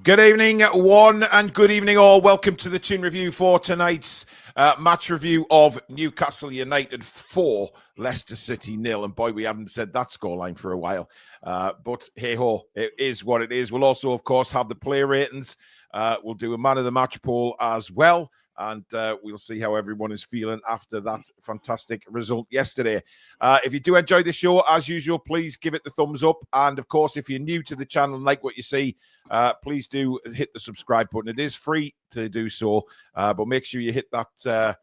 Good evening, one, and good evening, all. Welcome to the Toon review for tonight's match review of Newcastle United 4, Leicester City 0. And boy, we haven't said that scoreline for a while. But hey-ho, it is what it is. We'll also, of course, have the player ratings. We'll do a man of the match poll as well. And we'll see how everyone is feeling after that fantastic result yesterday. If you do enjoy the show, as usual, please give it the thumbs up. And, of course, if you're new to the channel and like what you see, please do hit the subscribe button. It is free to do so, but make sure you hit that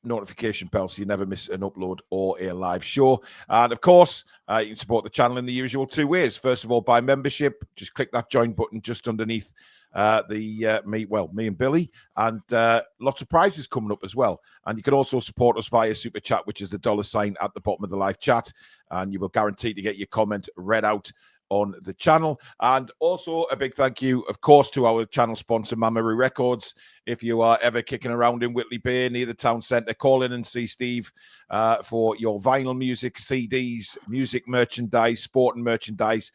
notification bell so you never miss an upload or a live show. And, of course, you can support the channel in the usual two ways. First of all, by membership. Just click that join button just underneath me and Billy, and lots of prizes coming up as well. And you can also support us via super chat, which is the $ at the bottom of the live chat, and you will guarantee to get your comment read out on the channel. And also a big thank you, of course, to our channel sponsor, Mamaroo Records. If you are ever kicking around in Whitley Bay near the town centre, call in and see Steve for your vinyl music, CDs, music merchandise, sporting merchandise,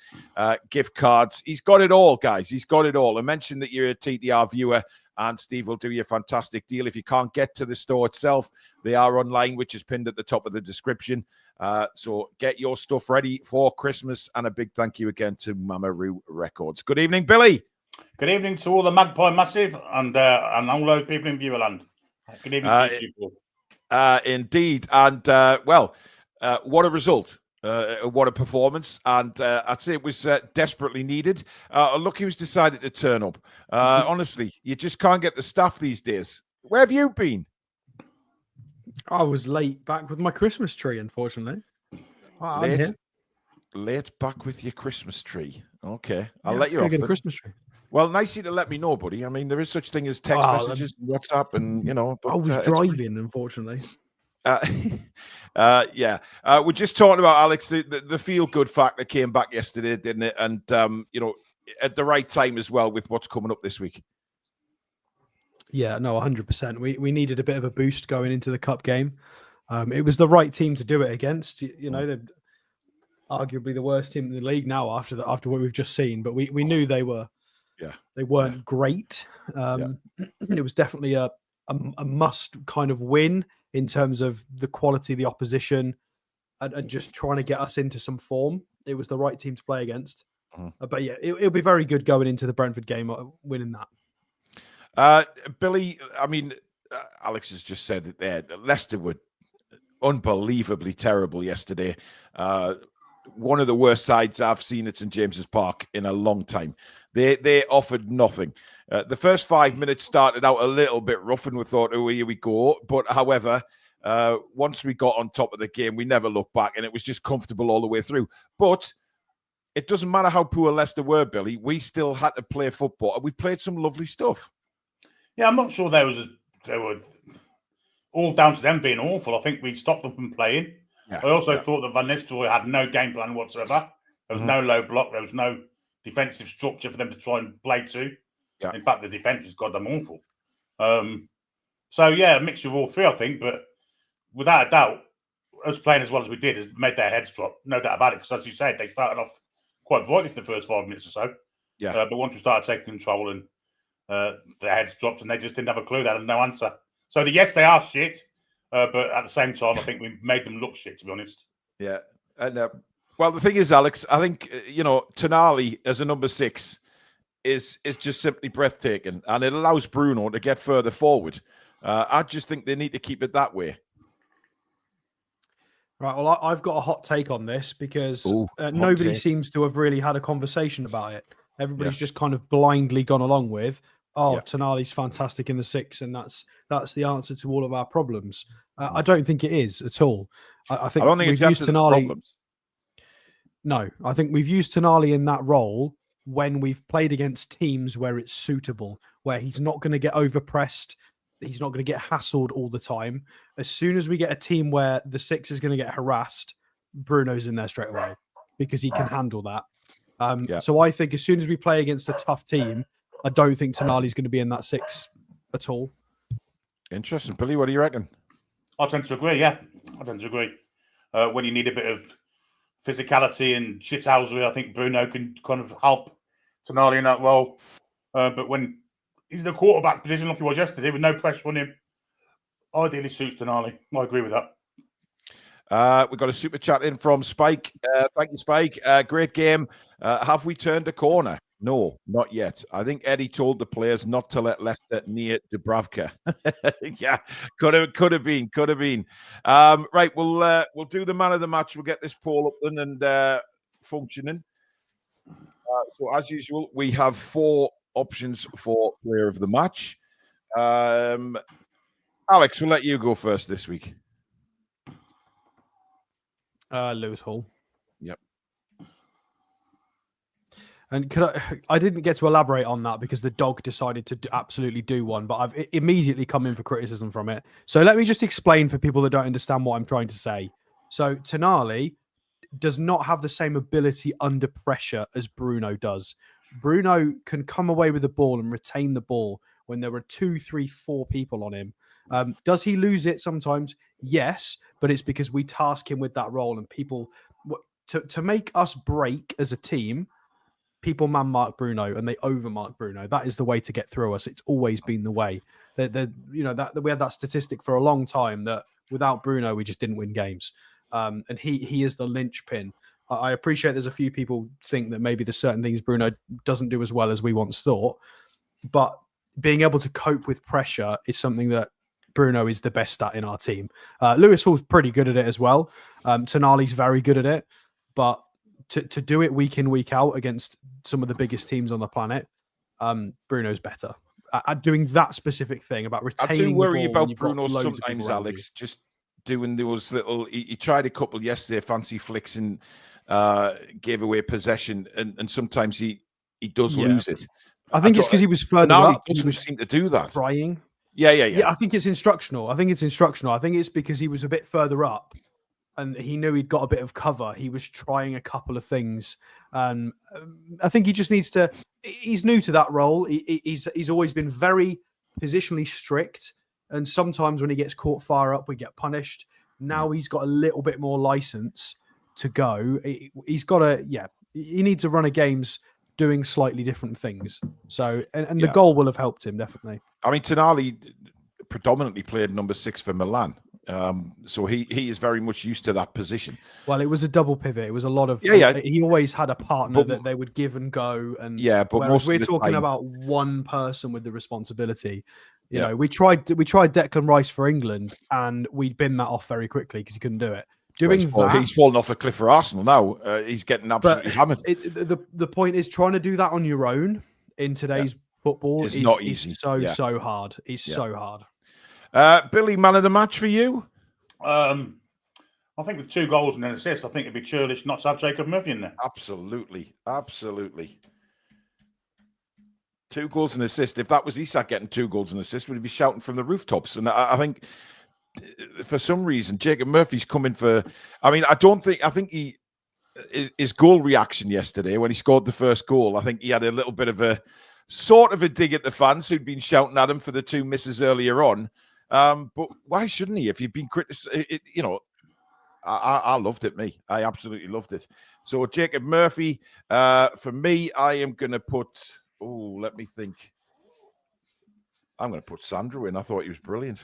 gift cards. He's got it all, guys. He's got it all. I mentioned that you're a TDR viewer, and Steve will do you a fantastic deal. If you can't get to the store itself, they are online, which is pinned at the top of the description. So get your stuff ready for Christmas, and a big thank you again to Mamaroo Records. Good evening, Billy. Good evening to all the Magpie Massive and all those people in Viewerland. Good evening to you people. Indeed. And, what a result. What a performance. And I'd say it was desperately needed. Look who's decided to turn up. Honestly, you just can't get the staff these days. Where have you been? I was late back with my Christmas tree, unfortunately. I'm here. Late back with your Christmas tree. Okay. I'll Yeah, let you off. Get a Christmas tree. Well, nice of you to let me know, buddy. I mean, there is such thing as text messages, WhatsApp, and, you know. But, I was driving, unfortunately. Yeah. We're just talking about, Alex, the feel-good factor came back yesterday, didn't it? And, you know, at the right time as well with what's coming up this week. Yeah, no, 100%. We needed a bit of a boost going into the cup game. It was the right team to do it against. You know, they're arguably the worst team in the league now after what we've just seen. But we knew they were. Yeah, they weren't great. It was definitely a must kind of win in terms of the quality of the opposition and just trying to get us into some form. It was the right team to play against. But yeah, it'll be very good going into the Brentford game, winning that. Billy, I mean, Alex has just said it there. Leicester were unbelievably terrible yesterday. One of the worst sides I've seen at St James's Park in a long time. They offered nothing. The first 5 minutes started out a little bit rough, and we thought, oh, here we go. But however, once we got on top of the game, we never looked back, and it was just comfortable all the way through. But it doesn't matter how poor Leicester were, Billy. We still had to play football, and we played some lovely stuff. Yeah, I'm not sure they were all down to them being awful. I think we stopped them from playing. Yeah, I also thought that Van Nistelrooy had no game plan whatsoever. There was no low block. There was no defensive structure for them to try and play to. Yeah. In fact, the defence was goddamn awful. So, yeah, a mixture of all three, I think. But without a doubt, us playing as well as we did has made their heads drop. No doubt about it. Because, as you said, they started off quite brightly for the first 5 minutes or so. Yeah. But once we started taking control and their heads dropped and they just didn't have a clue. They had no answer. So, yes, they are shit. But at the same time, I think we made them look shit, to be honest. Yeah. And, well, the thing is, Alex, I think, you know, Tonali as a number 6 is just simply breathtaking. And it allows Bruno to get further forward. I just think they need to keep it that way. Right. Well, I've got a hot take on this because nobody seems to have really had a conversation about it. Everybody's just kind of blindly gone along with, Tonali's fantastic in the 6, and that's the answer to all of our problems. I don't think it is at all. I think we've used Tonali. No, I think we've used Tonali in that role when we've played against teams where it's suitable, where he's not going to get overpressed, he's not going to get hassled all the time. As soon as we get a team where the 6 is going to get harassed, Bruno's in there straight away because he can handle that. So I think as soon as we play against a tough team, I don't think Tonali's going to be in that 6 at all. Interesting. Billy, what do you reckon? I tend to agree, yeah. I tend to agree. When you need a bit of physicality and shithousery, I think Bruno can kind of help Tonali in that role. But when he's in the quarterback position like he was yesterday, with no pressure on him, ideally suits Tonali. I agree with that. We've got a super chat in from Spike. Thank you, Spike. Great game. Have we turned a corner? No, not yet. I think Eddie told the players not to let Leicester near Dubravka. Yeah, could have been. Right, we'll do the man of the match. We'll get this poll up then and functioning. So as usual, we have 4 options for player of the match. Alex, we'll let you go first this week. Lewis Hall. Yep. And I didn't get to elaborate on that because the dog decided to absolutely do one, but I've immediately come in for criticism from it. So let me just explain for people that don't understand what I'm trying to say. So Tonali does not have the same ability under pressure as Bruno does. Bruno can come away with the ball and retain the ball when there are 2, 3, 4 people on him. Does he lose it sometimes? Yes, but it's because we task him with that role, and people to make us break as a team, people man mark Bruno and they over mark Bruno. That is the way to get through us. It's always been the way. That we had that statistic for a long time that without Bruno we just didn't win games. And he is the linchpin. I appreciate there's a few people think that maybe there's certain things Bruno doesn't do as well as we once thought, but being able to cope with pressure is something that Bruno is the best at in our team. Lewis Hall's pretty good at it as well. Tonali's very good at it, but to do it week in, week out against some of the biggest teams on the planet, Bruno's better at doing that specific thing about retaining. I do worry the ball about Bruno sometimes, Alex. Just doing those little. He tried a couple yesterday, fancy flicks, and gave away possession, and sometimes he does lose it. I think it's because he was further up. He doesn't seem to do that. Trying. Yeah. I think it's instructional. I think it's because he was a bit further up and he knew he'd got a bit of cover. He was trying a couple of things. And I think he just needs to, he's new to that role. He's always been very positionally strict. And sometimes when he gets caught far up, we get punished. Now he's got a little bit more license to go. He's got he needs to run a games doing slightly different things. So, and the goal will have helped him, definitely. I mean, Tonali predominantly played number 6 for Milan. So he is very much used to that position. Well, it was a double pivot. It was a lot of... He always had a partner that they would give and go. And but most we're talking about one person with the responsibility. You know, we tried Declan Rice for England and we'd bin that off very quickly because he couldn't do it. He's fallen off a cliff for Arsenal now. He's getting absolutely hammered. The point is trying to do that on your own in today's football is not easy. So hard. It's so hard. Billy, man of the match for you? I think with 2 goals and an assist, I think it'd be churlish not to have Jacob Murphy in there. Absolutely. 2 goals and an assist. If that was Isak getting 2 goals and an assist, we'd be shouting from the rooftops. And I think for some reason, Jacob Murphy's coming for. I mean, I think his goal reaction yesterday when he scored the first goal, I think he had a little bit of a sort of a dig at the fans who'd been shouting at him for the 2 misses earlier on. But why shouldn't he? If you've been criticized, I loved it. I absolutely loved it. So Jacob Murphy, for me, I am going to put. Oh, let me think. I'm going to put Sandro in. I thought he was brilliant.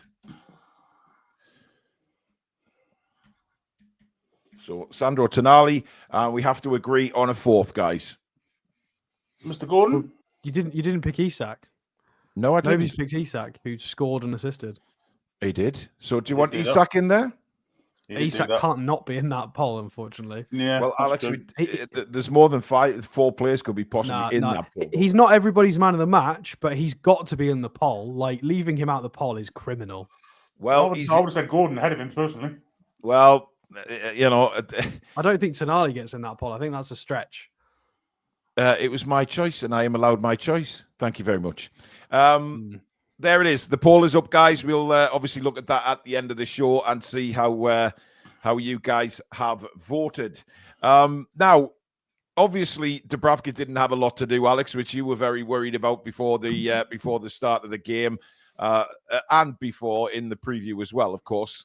So Sandro Tonali, we have to agree on a 4th, guys. Mr. Gordon, you didn't pick Isak. No, I didn't. Nobody's picked Isak, who scored and assisted. He did. So do you want Isak in there? Isak can't not be in that poll, unfortunately. Yeah. Well, Alex, there's more than 4 players could be possibly in that poll. He's not everybody's man of the match, but he's got to be in the poll. Like leaving him out of the poll is criminal. Well, I would have said Gordon ahead of him personally. Well. I don't think Tonali gets in that poll. I think that's a stretch. It was my choice, and I am allowed my choice. Thank you very much. There it is. The poll is up, guys. We'll obviously look at that at the end of the show and see how you guys have voted. Now, obviously, Dubravka didn't have a lot to do, Alex, which you were very worried about before the start of the game. And before in the preview as well, of course.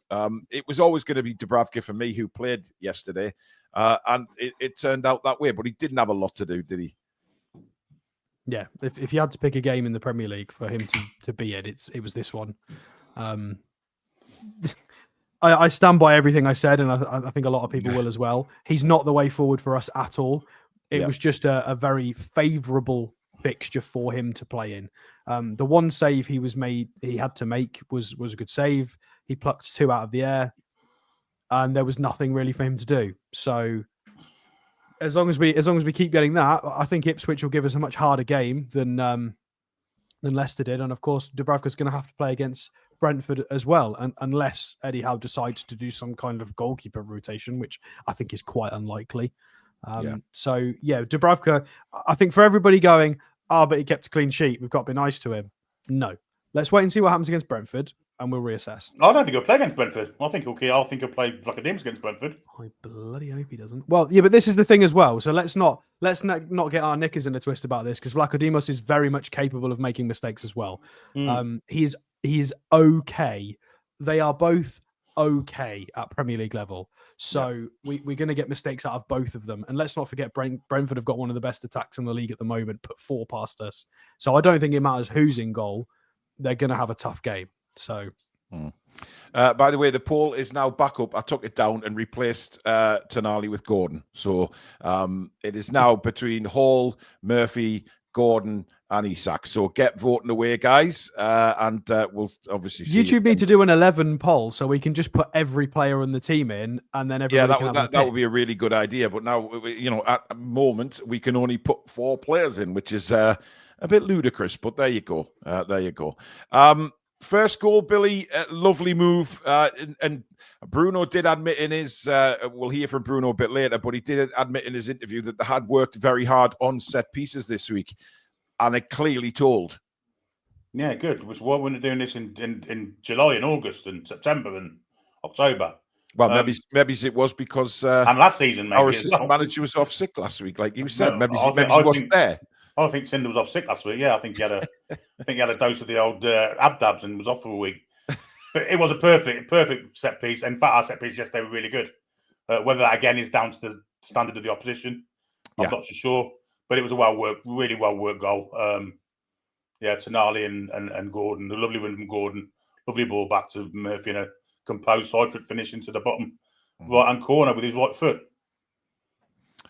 It was always going to be Dubravka for me, who played yesterday. And it turned out that way, but he didn't have a lot to do, did he? Yeah, if you had to pick a game in the Premier League for him to be in, it was this one. I stand by everything I said, and I think a lot of people will as well. He's not the way forward for us at all. It was just a very favourable fixture for him to play in. The one save he had to make was a good save. He plucked 2 out of the air, and there was nothing really for him to do. So as long as we keep getting that, I think Ipswich will give us a much harder game than Leicester did. And of course, Dubravka's going to have to play against Brentford as well, unless Eddie Howe decides to do some kind of goalkeeper rotation, which I think is quite unlikely. So Dubravka, I think for everybody going, but he kept a clean sheet, we've got to be nice to him. No, let's wait and see what happens against Brentford, and we'll reassess. I don't think he'll play against Brentford. I think he'll play Vlachodimos against Brentford. I bloody hope he doesn't. Well, yeah, but this is the thing as well. So let's not get our knickers in a twist about this, because Vlachodimos is very much capable of making mistakes as well. He's okay. They are both okay at Premier League level. So we're going to get mistakes out of both of them. And let's not forget, Brentford have got one of the best attacks in the league at the moment, put 4 past us. So I don't think it matters who's in goal. They're going to have a tough game. So, by the way, the poll is now back up. I took it down and replaced Tonali with Gordon. So it is now between Hall, Murphy, Gordon, and Isak. So get voting away, guys, and we'll obviously see. YouTube need to do an 11 poll so we can just put every player on the team in, and then everybody that would be a really good idea. But now, at the moment we can only put 4 players in, which is a bit ludicrous. But there you go. First goal, Billy, lovely move. And Bruno did admit in his, we'll hear from Bruno a bit later, but he did admit in his interview that they had worked very hard on set pieces this week. And it clearly told. Yeah, good. It was why we're doing this in July and August and September and October. Well, maybe it was because and last season, maybe our assistant manager was off sick last week, like you said. Maybe he wasn't there. I think Cinder was off sick last week. Yeah, I think he had a dose of the old abdabs and was off for a week. But it was a perfect set piece. In fact, our set pieces yesterday were really good. Whether that again is down to the standard of the opposition, I'm not so sure. But it was a really well worked goal. Tonali and Gordon, the lovely win from Gordon, lovely ball back to Murphy in a composed side foot finish into the bottom right hand corner with his right foot.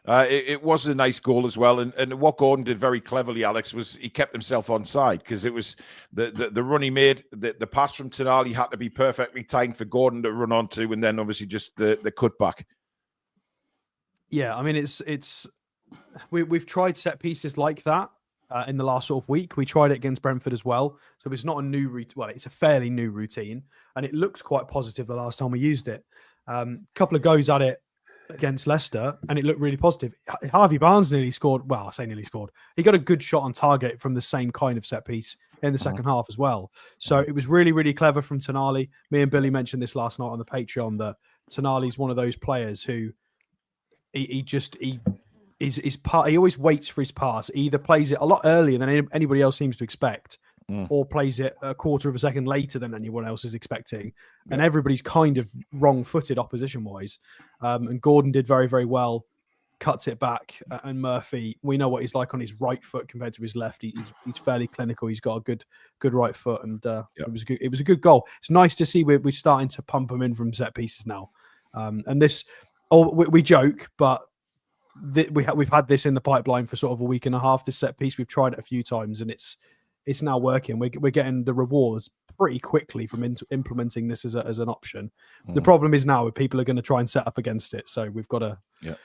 It was a nice goal as well, and what Gordon did very cleverly, Alex, was he kept himself onside, because it was the run he made, the pass from Tonali had to be perfectly timed for Gordon to run onto, and then obviously just the cutback. Yeah, I mean we've tried set pieces like that in the last sort of week. We tried it against Brentford as well, so it's not a new it's a fairly new routine, and it looks quite positive the last time we used it. Couple of goes at it against Leicester, and it looked really positive. Harvey Barnes nearly scored. Well, I say nearly scored. He got a good shot on target from the same kind of set piece in the second half as well. So it was really, really clever from Tonali. Me and Billy mentioned this last night on the Patreon, that Tonali's one of those players who he always waits for his pass. He either plays it a lot earlier than anybody else seems to expect, or plays it a quarter of a second later than anyone else is expecting. And everybody's kind of wrong-footed opposition-wise. And Gordon did very, very well, cuts it back. And Murphy, we know what he's like on his right foot compared to his left. He's fairly clinical. He's got a good right foot, and it was a good goal. It's nice to see we're starting to pump them in from set pieces now. And this, we joke, but we've had this in the pipeline for sort of a week and a half. This set piece, we've tried it a few times, and it's now working. We're getting the rewards pretty quickly from implementing this as an option. The problem is now people are going to try and set up against it, so we've got to. Yeah,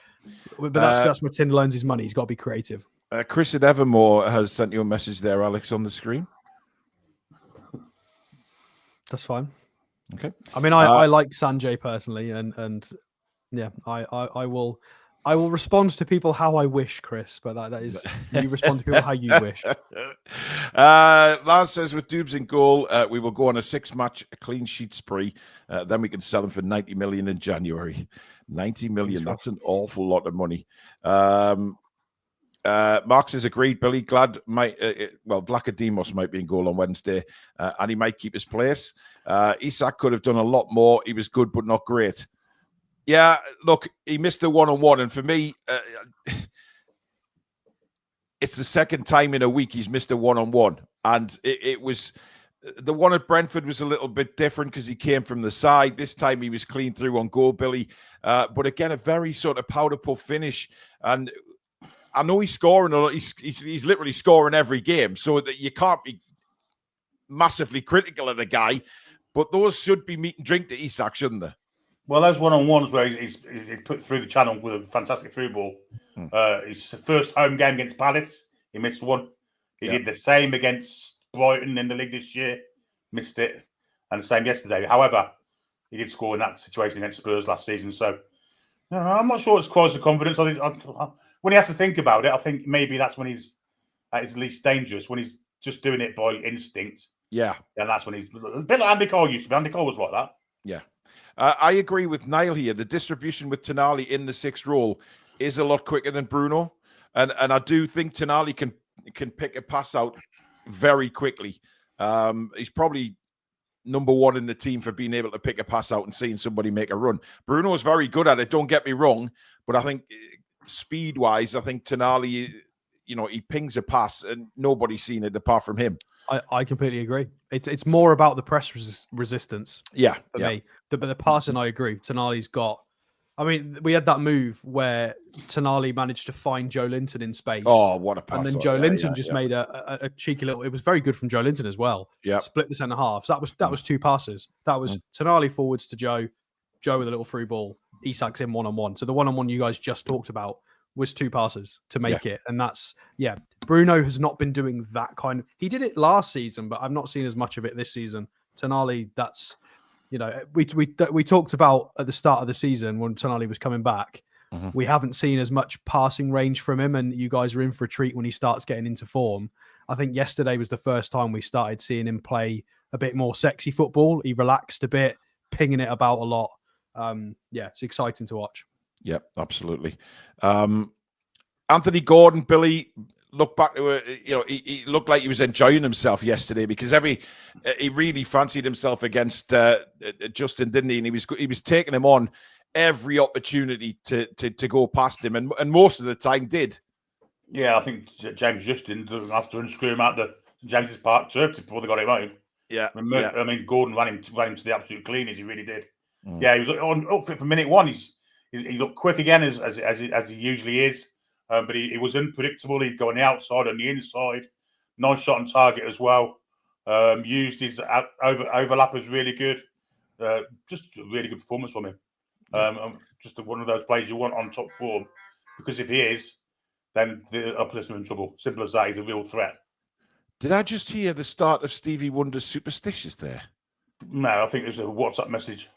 but that's where Tinder loans his money. He's got to be creative. Chris at Evermore has sent you a message there, Alex, on the screen. That's fine. Okay. I mean, I like Sanjay personally, and yeah, I will respond to people how I wish, Chris, but that is, you respond to people how you wish. Lars says, with Dubes in goal, we will go on a 6-match clean sheet spree. Then we can sell him for 90 million in January. 90 million, that's an awful lot of money. Marx has agreed, Billy. Glad Vlachodimos might be in goal on Wednesday, and he might keep his place. Isak could have done a lot more. He was good, but not great. Yeah, look, he missed the one-on-one, and for me, it's the second time in a week he's missed a one-on-one. And it was the one at Brentford was a little bit different because he came from the side. This time he was clean through on goal, Billy. But again, a very sort of powder puff finish. And I know he's scoring a lot. He's literally scoring every game, so that you can't be massively critical of the guy. But those should be meat and drink to Isak, shouldn't they? Well, those one-on-ones where he's put through the channel with a fantastic through ball. His first home game against Palace, he missed one. He did the same against Brighton in the league this year, missed it, and the same yesterday. However, he did score in that situation against Spurs last season. So I'm not sure it's cause of confidence. When he has to think about it, I think maybe that's when he's at his least dangerous, when he's just doing it by instinct. Yeah. And that's when he's a bit like Andy Cole used to be. Andy Cole was like that. Yeah. I agree with Niall here. The distribution with Tonali in the sixth role is a lot quicker than Bruno. And I do think Tonali can pick a pass out very quickly. He's probably number one in the team for being able to pick a pass out and seeing somebody make a run. Bruno is very good at it, don't get me wrong. But I think speed-wise, I think Tonali, he pings a pass and nobody's seen it apart from him. I completely agree. It's more about the press resistance. Yeah. For me. But the passing, I agree. Tonali's got... I mean, we had that move where Tonali managed to find Joe Linton in space. Oh, what a pass. And then Joe Linton made a cheeky little... It was very good from Joe Linton as well. Yeah. Split the centre half. So that was two passes. That was Tonali forwards to Joe with a little through ball. Isak's in one-on-one. So the one-on-one you guys just talked about was two passes to make it. And that's, Bruno has not been doing that kind of... He did it last season, but I've not seen as much of it this season. Tonali, that's... we talked about at the start of the season when Tonali was coming back, we haven't seen as much passing range from him, and you guys are in for a treat when he starts getting into form. I think yesterday was the first time we started seeing him play a bit more sexy football. He relaxed a bit, pinging it about a lot. It's exciting to watch. Yep, absolutely. Anthony Gordon, Billy, look back to it. He looked like he was enjoying himself yesterday because he really fancied himself against Justin, didn't he? And he was taking him on every opportunity to go past him, and most of the time did. Yeah, I think James Justin doesn't have to unscrew him out the James's Park turf before they got him home. Yeah, I mean, Gordon ran him to the absolute cleaners. He really did. Yeah, he was up for it from minute one. He looked quick again as he usually is. But he was unpredictable. He'd go on the outside and the inside. Nice shot on target as well. Used his overlappers really good. Just a really good performance from him. Just one of those players you want on top form. Because if he is, then the opposition are in trouble. Simple as that. He's a real threat. Did I just hear the start of Stevie Wonder's Superstitious there? No, I think it was a WhatsApp message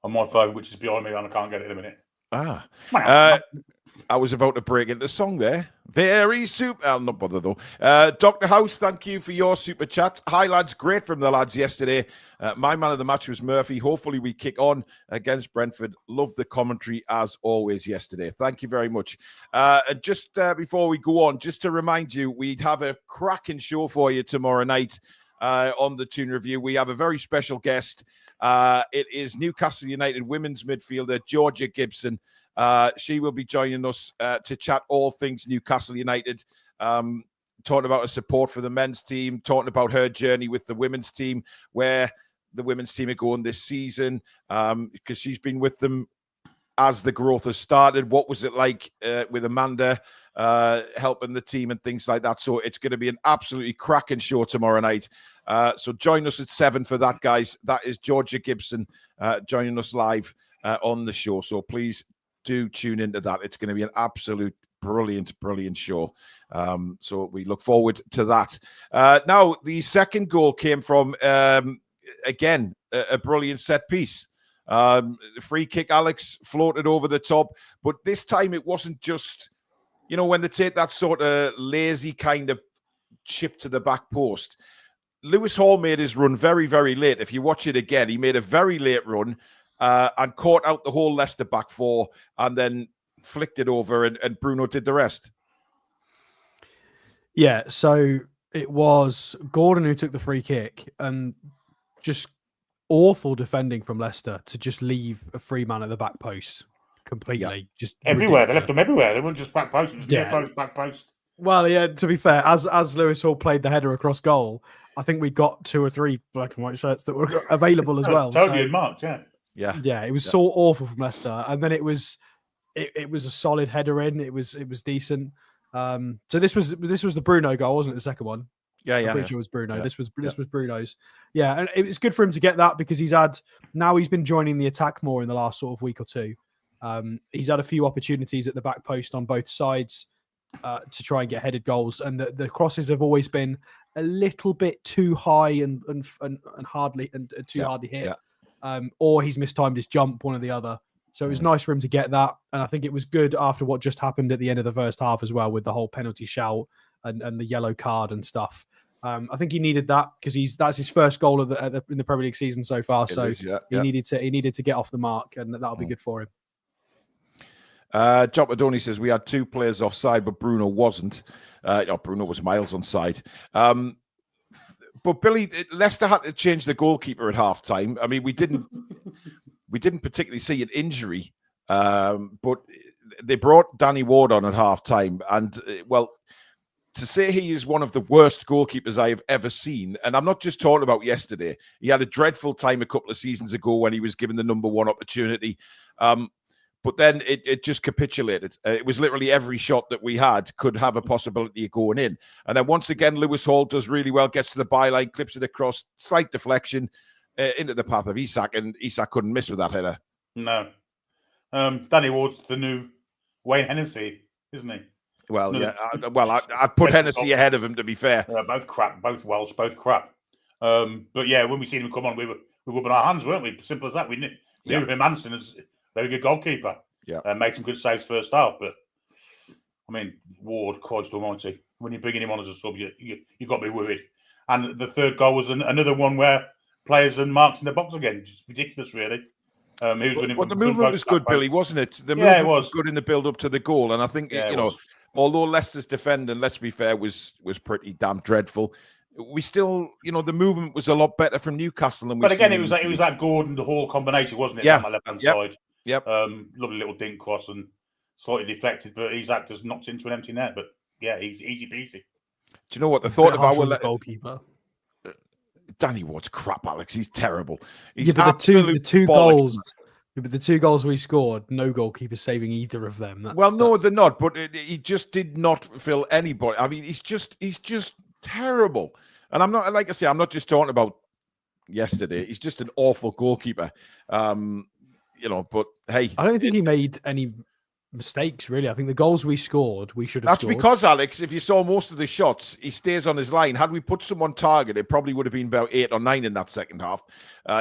on my phone, which is behind me, and I can't get it in a minute. I was about to break into song there. Very super. I'll not bother though. Dr. House, thank you for your super chat. Hi, lads. Great from the lads yesterday. My man of the match was Murphy. Hopefully we kick on against Brentford. Loved the commentary as always yesterday. Thank you very much. And just before we go on, just to remind you, we'd have a cracking show for you tomorrow night on the Toon Review. We have a very special guest. It is Newcastle United women's midfielder Georgia Gibson. She will be joining us to chat all things Newcastle United, talking about her support for the men's team, talking about her journey with the women's team, where the women's team are going this season, because she's been with them as the growth has started. What was it like with Amanda helping the team and things like that? So it's going to be an absolutely cracking show tomorrow night. So join us at 7 for that, guys. That is Georgia Gibson joining us live on the show. So please do tune into that. It's going to be an absolute brilliant show. So we look forward to that. Now, the second goal came from, again, a brilliant set piece. Free kick, Alex floated over the top. But this time it wasn't just, when they take that sort of lazy kind of chip to the back post. Lewis Hall made his run very, very late. If you watch it again, he made a very late run. And caught out the whole Leicester back four and then flicked it over and Bruno did the rest. Yeah, so it was Gordon who took the free kick and just awful defending from Leicester to just leave a free man at the back post completely. Yeah. Just everywhere. Ridiculous. They left them everywhere. They weren't just back post. It was near post, back post. Well, yeah, to be fair, as Lewis Hall played the header across goal, I think we got 2 or 3 black and white shirts that were available as well. Totally marked, yeah. It was so awful from Leicester, and then it was a solid header in. It was decent. So this was the Bruno goal, wasn't it? The second one. I'm pretty sure it was Bruno. Yeah. This was Bruno's. Yeah, and it was good for him to get that because he's been joining the attack more in the last sort of week or two. He's had a few opportunities at the back post on both sides to try and get headed goals, and the crosses have always been a little bit too high and hardly hit, or he's mistimed his jump, one or the other. So it was nice for him to get that, and I think it was good after what just happened at the end of the first half as well, with the whole penalty shout and the yellow card and stuff. I think he needed that because that's his first goal in the Premier League season so far. He needed to get off the mark, and that'll be good for him. John Madoni says we had 2 players offside, but Bruno wasn't. Bruno was miles onside. But Billy, Leicester had to change the goalkeeper at half time. I mean, we didn't particularly see an injury, but they brought Danny Ward on at half time, and to say he is one of the worst goalkeepers I have ever seen, and I'm not just talking about yesterday. He had a dreadful time a couple of seasons ago when he was given the number 1 opportunity. But then it just capitulated. It was literally every shot that we had could have a possibility of going in. And then once again, Lewis Hall does really well, gets to the byline, clips it across, slight deflection into the path of Isak, and Isak couldn't miss with that header. No. Danny Ward's the new Wayne Hennessy, isn't he? Well, I'd put Hennessy ahead of him, to be fair. Both crap, both Welsh, both crap. But yeah, when we seen him come on, we were rubbing our hands, weren't we? Simple as that. We knew him, Hansen, as very good goalkeeper. Yeah, made some good saves first half. But I mean, Ward, Christ Almighty, when you're bringing him on as a sub, you got to be worried. And the third goal was another one where players and marks in the box again, just ridiculous, really. But the movement was good, Billy, wasn't it? The movement was good in the build up to the goal, and I think although Leicester's defending, let's be fair, was pretty damn dreadful. We still, the movement was a lot better from Newcastle than we. But again, it was that Gordon the Hall combination, wasn't it? Yeah, on the left hand side. Yep. Lovely little dink cross and slightly deflected, but Isak just knocked into an empty net. But yeah, he's easy peasy. Do you know what the thought of our goalkeeper? Danny Ward's crap, Alex. He's terrible. He's but the two goals. But the 2 goals we scored, no goalkeeper saving either of them. No, they're not. But he just did not fill anybody. I mean, he's just terrible. And I'm not, like I say, I'm not just talking about yesterday. He's just an awful goalkeeper. But hey, I don't think he made any mistakes, really. I think the goals we scored, we should have scored. That's because, Alex, if you saw most of the shots, he stays on his line. Had we put someone target, it probably would have been about 8 or 9 in that second half.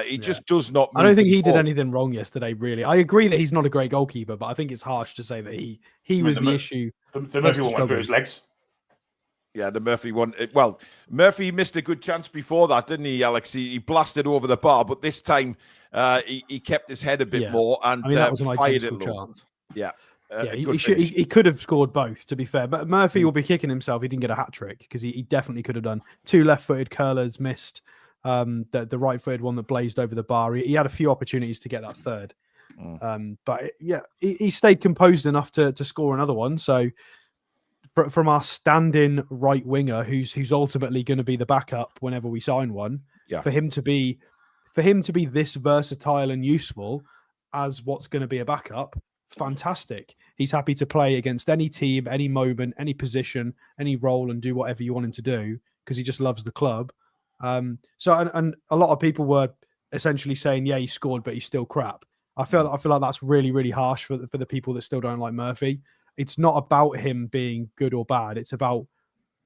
He just does not move. I don't think he did anything wrong yesterday, really. I agree that he's not a great goalkeeper, but I think it's harsh to say that he was the issue. The Murphy one went through his legs. Yeah, the Murphy one. Well, Murphy missed a good chance before that, didn't he, Alex? He blasted over the bar, but this time he kept his head a bit more and that was fired it low. Chance. Yeah. He could have scored both, to be fair. But Murphy will be kicking himself. He didn't get a hat trick because he definitely could have done. 2 left-footed curlers missed. The right-footed one that blazed over the bar. He had a few opportunities to get that third. But yeah, he stayed composed enough to score another one. So from our stand-in right winger, who's ultimately going to be the backup whenever we sign one, for him to be this versatile and useful as what's going to be a backup. Fantastic. He's happy to play against any team, any moment, any position, any role, and do whatever you want him to do because he just loves the club. And a lot of people were essentially saying, yeah, he scored, but he's still crap. I feel like that's really, really harsh for the people that still don't like Murphy. It's not about him being good or bad. It's about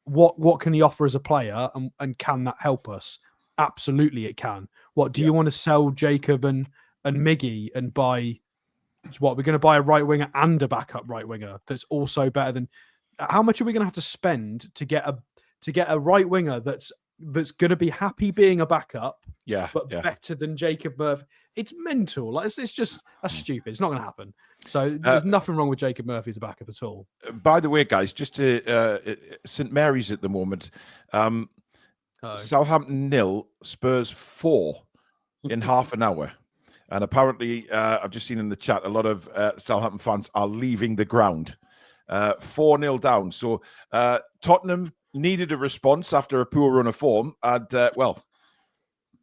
what can he offer as a player and can that help us? Absolutely, it can. What do you want to sell Jacob and Miggy and buy? What we're going to buy a right winger and a backup right winger that's also better than. How much are we going to have to spend to get a right winger that's going to be happy being a backup, but better than Jacob Murphy? It's mental. Like it's just that's stupid. It's not going to happen. So there's nothing wrong with Jacob Murphy as a backup at all. By the way, guys, just to St Mary's at the moment, Southampton 0, Spurs 4 in half an hour. And apparently, I've just seen in the chat, a lot of Southampton fans are leaving the ground. 4-0 down. So Tottenham needed a response after a poor run of form. And, well,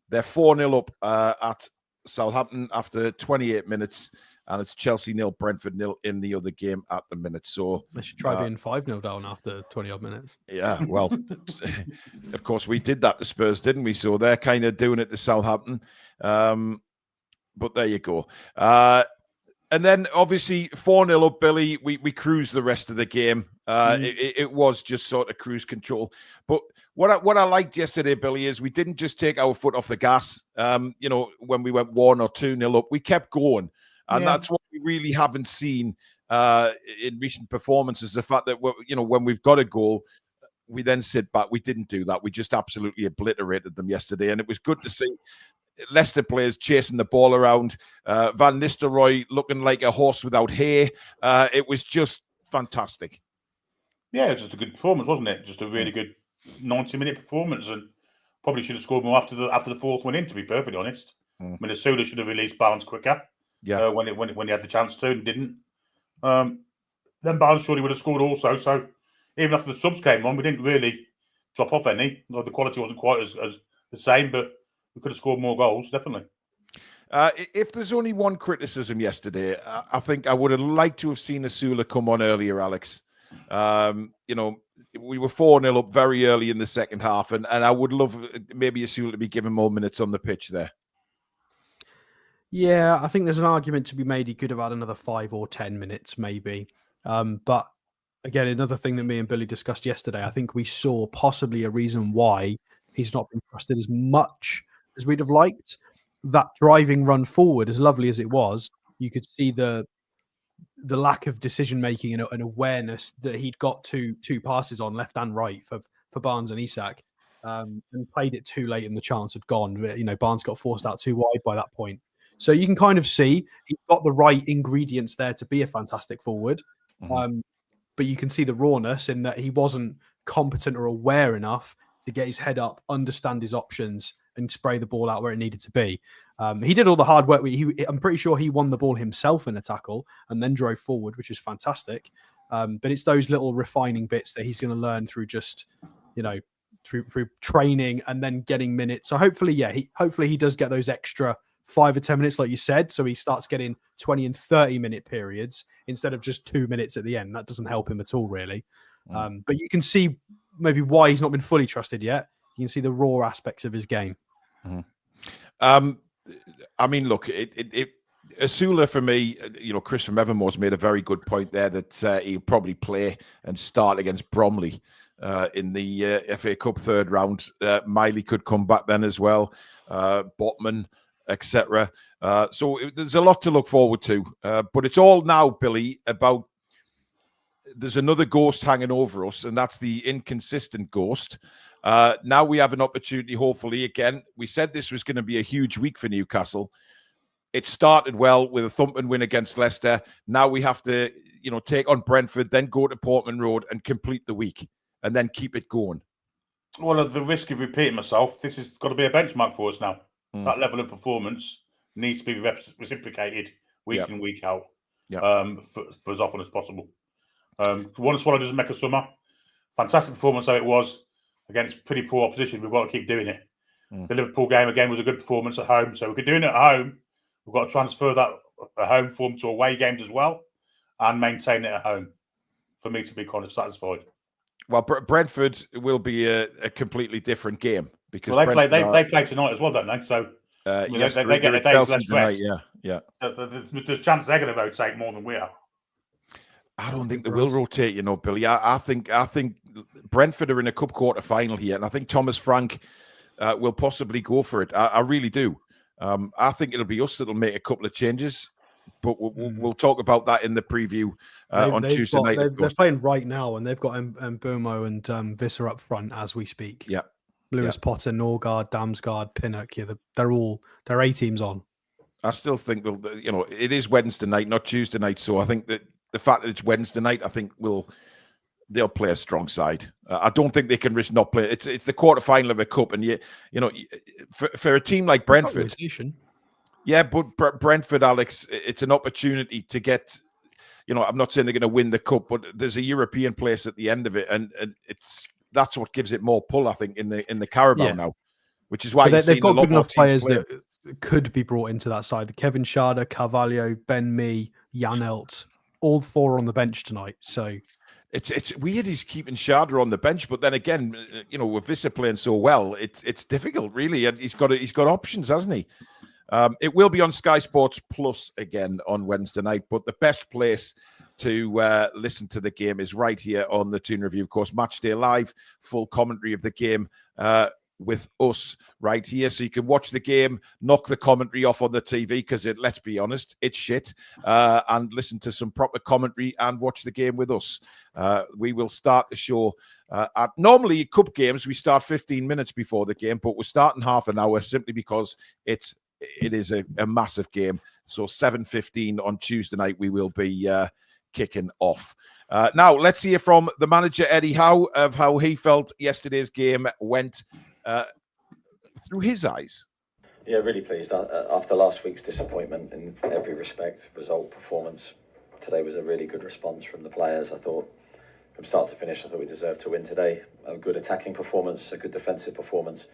they're 4-0 up at Southampton after 28 minutes. And it's Chelsea 0, Brentford 0 in the other game at the minute. So they should try being 5-0 down after 20-odd minutes. Yeah, well, of course, we did that to Spurs, didn't we? So they're kind of doing it to Southampton. But there you go. And then, obviously, 4-0 up, Billy. We cruised the rest of the game. It was just sort of cruise control. But what I liked yesterday, Billy, is we didn't just take our foot off the gas. When we went 1 or 2-0 up, we kept going. And that's what we really haven't seen in recent performances. The fact that, when we've got a goal, we then sit back. We didn't do that. We just absolutely obliterated them yesterday. And it was good to see Leicester players chasing the ball around. Van Nistelrooy looking like a horse without hair. It was just fantastic. Yeah, it was just a good performance, wasn't it? Just a really good 90-minute performance, and probably should have scored more after the fourth one in, to be perfectly honest. I mean, Asula should have released Barnes quicker. Yeah, when he had the chance to and didn't. Then Barnes surely would have scored also. So even after the subs came on, we didn't really drop off any. The quality wasn't quite as the same, but we could have scored more goals, definitely. If there's only one criticism yesterday, I think I would have liked to have seen Asula come on earlier, Alex. We were 4-0 up very early in the second half, and I would love maybe Asula to be given more minutes on the pitch there. Yeah, I think there's an argument to be made. He could have had another 5 or 10 minutes, maybe. But again, another thing that me and Billy discussed yesterday, I think we saw possibly a reason why he's not been trusted as much as we'd have liked. That driving run forward, as lovely as it was, you could see the lack of decision making and awareness that he'd got two passes on left and right for Barnes and Isak, and played it too late and the chance had gone. Barnes got forced out too wide by that point. So you can kind of see he's got the right ingredients there to be a fantastic forward. But you can see the rawness in that he wasn't competent or aware enough to get his head up, understand his options, and spray the ball out where it needed to be. He did all the hard work. I'm pretty sure he won the ball himself in a tackle and then drove forward, which is fantastic. But it's those little refining bits that he's going to learn through just, through training and then getting minutes. So hopefully he does get those extra 5 or 10 minutes, like you said. So he starts getting 20 and 30-minute periods instead of just 2 minutes at the end. That doesn't help him at all, really. But you can see maybe why he's not been fully trusted yet. You can see the raw aspects of his game. I mean, look, Asula for me, Chris from Evermore's made a very good point there that he'll probably play and start against Bromley in the FA Cup third round. Miley could come back then as well, Botman, etc. So there's a lot to look forward to. But it's all now, Billy, about there's another ghost hanging over us, and that's the inconsistent ghost. Now we have an opportunity, hopefully, again. We said this was going to be a huge week for Newcastle. It started well with a thumping win against Leicester. Now we have to, take on Brentford, then go to Portman Road and complete the week, and then keep it going. Well, at the risk of repeating myself, this has got to be a benchmark for us now. That level of performance needs to be reciprocated week in, week out, for as often as possible. One swallow doesn't make a summer. Fantastic performance though it was. Again, it's pretty poor opposition. We've got to keep doing it. The Liverpool game, again, was a good performance at home. So we could do it at home. We've got to transfer that home form to away games as well and maintain it at home for me to be kind of satisfied. Well, Brentford will be a completely different game because they play tonight as well, don't they? So yes, they get a day's less rest. Yeah. There's a chance they're going to rotate more than we are. I don't think they will rotate, Billy. I think Brentford are in a cup quarter final here, and I think Thomas Frank will possibly go for it. I really do. I think it'll be us that'll make a couple of changes, but we'll talk about that in the preview on Tuesday night. They're playing right now, and they've got Mbumo and Visser up front as we speak. Yeah, Lewis Potter, Norgard, Damsgaard, Pinnock. Yeah, they're A teams on. I still think it is Wednesday night, not Tuesday night. So I think that the fact that it's Wednesday night, I think they'll play a strong side. I don't think they can risk not playing. It's the quarterfinal of a cup, and for a team like Brentford, but Brentford, Alex, it's an opportunity to get. I'm not saying they're going to win the cup, but there's a European place at the end of it, and that's what gives it more pull, I think, in the Carabao now, which is why they've got good enough players play. that could be brought into that side. Kevin Schade, Carvalho, Ben Mee, Jan Elt, all 4 on the bench tonight. So it's weird he's keeping Schade on the bench, but then again, with Visser playing so well, it's difficult really, and he's got options, hasn't he? It will be on Sky Sports Plus again on Wednesday night, but the best place to listen to the game is right here on the Toon Review. Of course, Match Day Live, full commentary of the game with us right here. So you can watch the game, knock the commentary off on the TV, because let's be honest, it's shit, and listen to some proper commentary and watch the game with us. We will start the show at normally cup games, we start 15 minutes before the game, but we're starting half an hour simply because it is a massive game. So 7:15 on Tuesday night, we will be kicking off. Now, let's hear from the manager, Eddie Howe, of how he felt yesterday's game went through his eyes. Yeah, really pleased. After last week's disappointment in every respect, result, performance, today was a really good response from the players. I thought from start to finish, I thought we deserved to win today. A good attacking performance, a good defensive performance.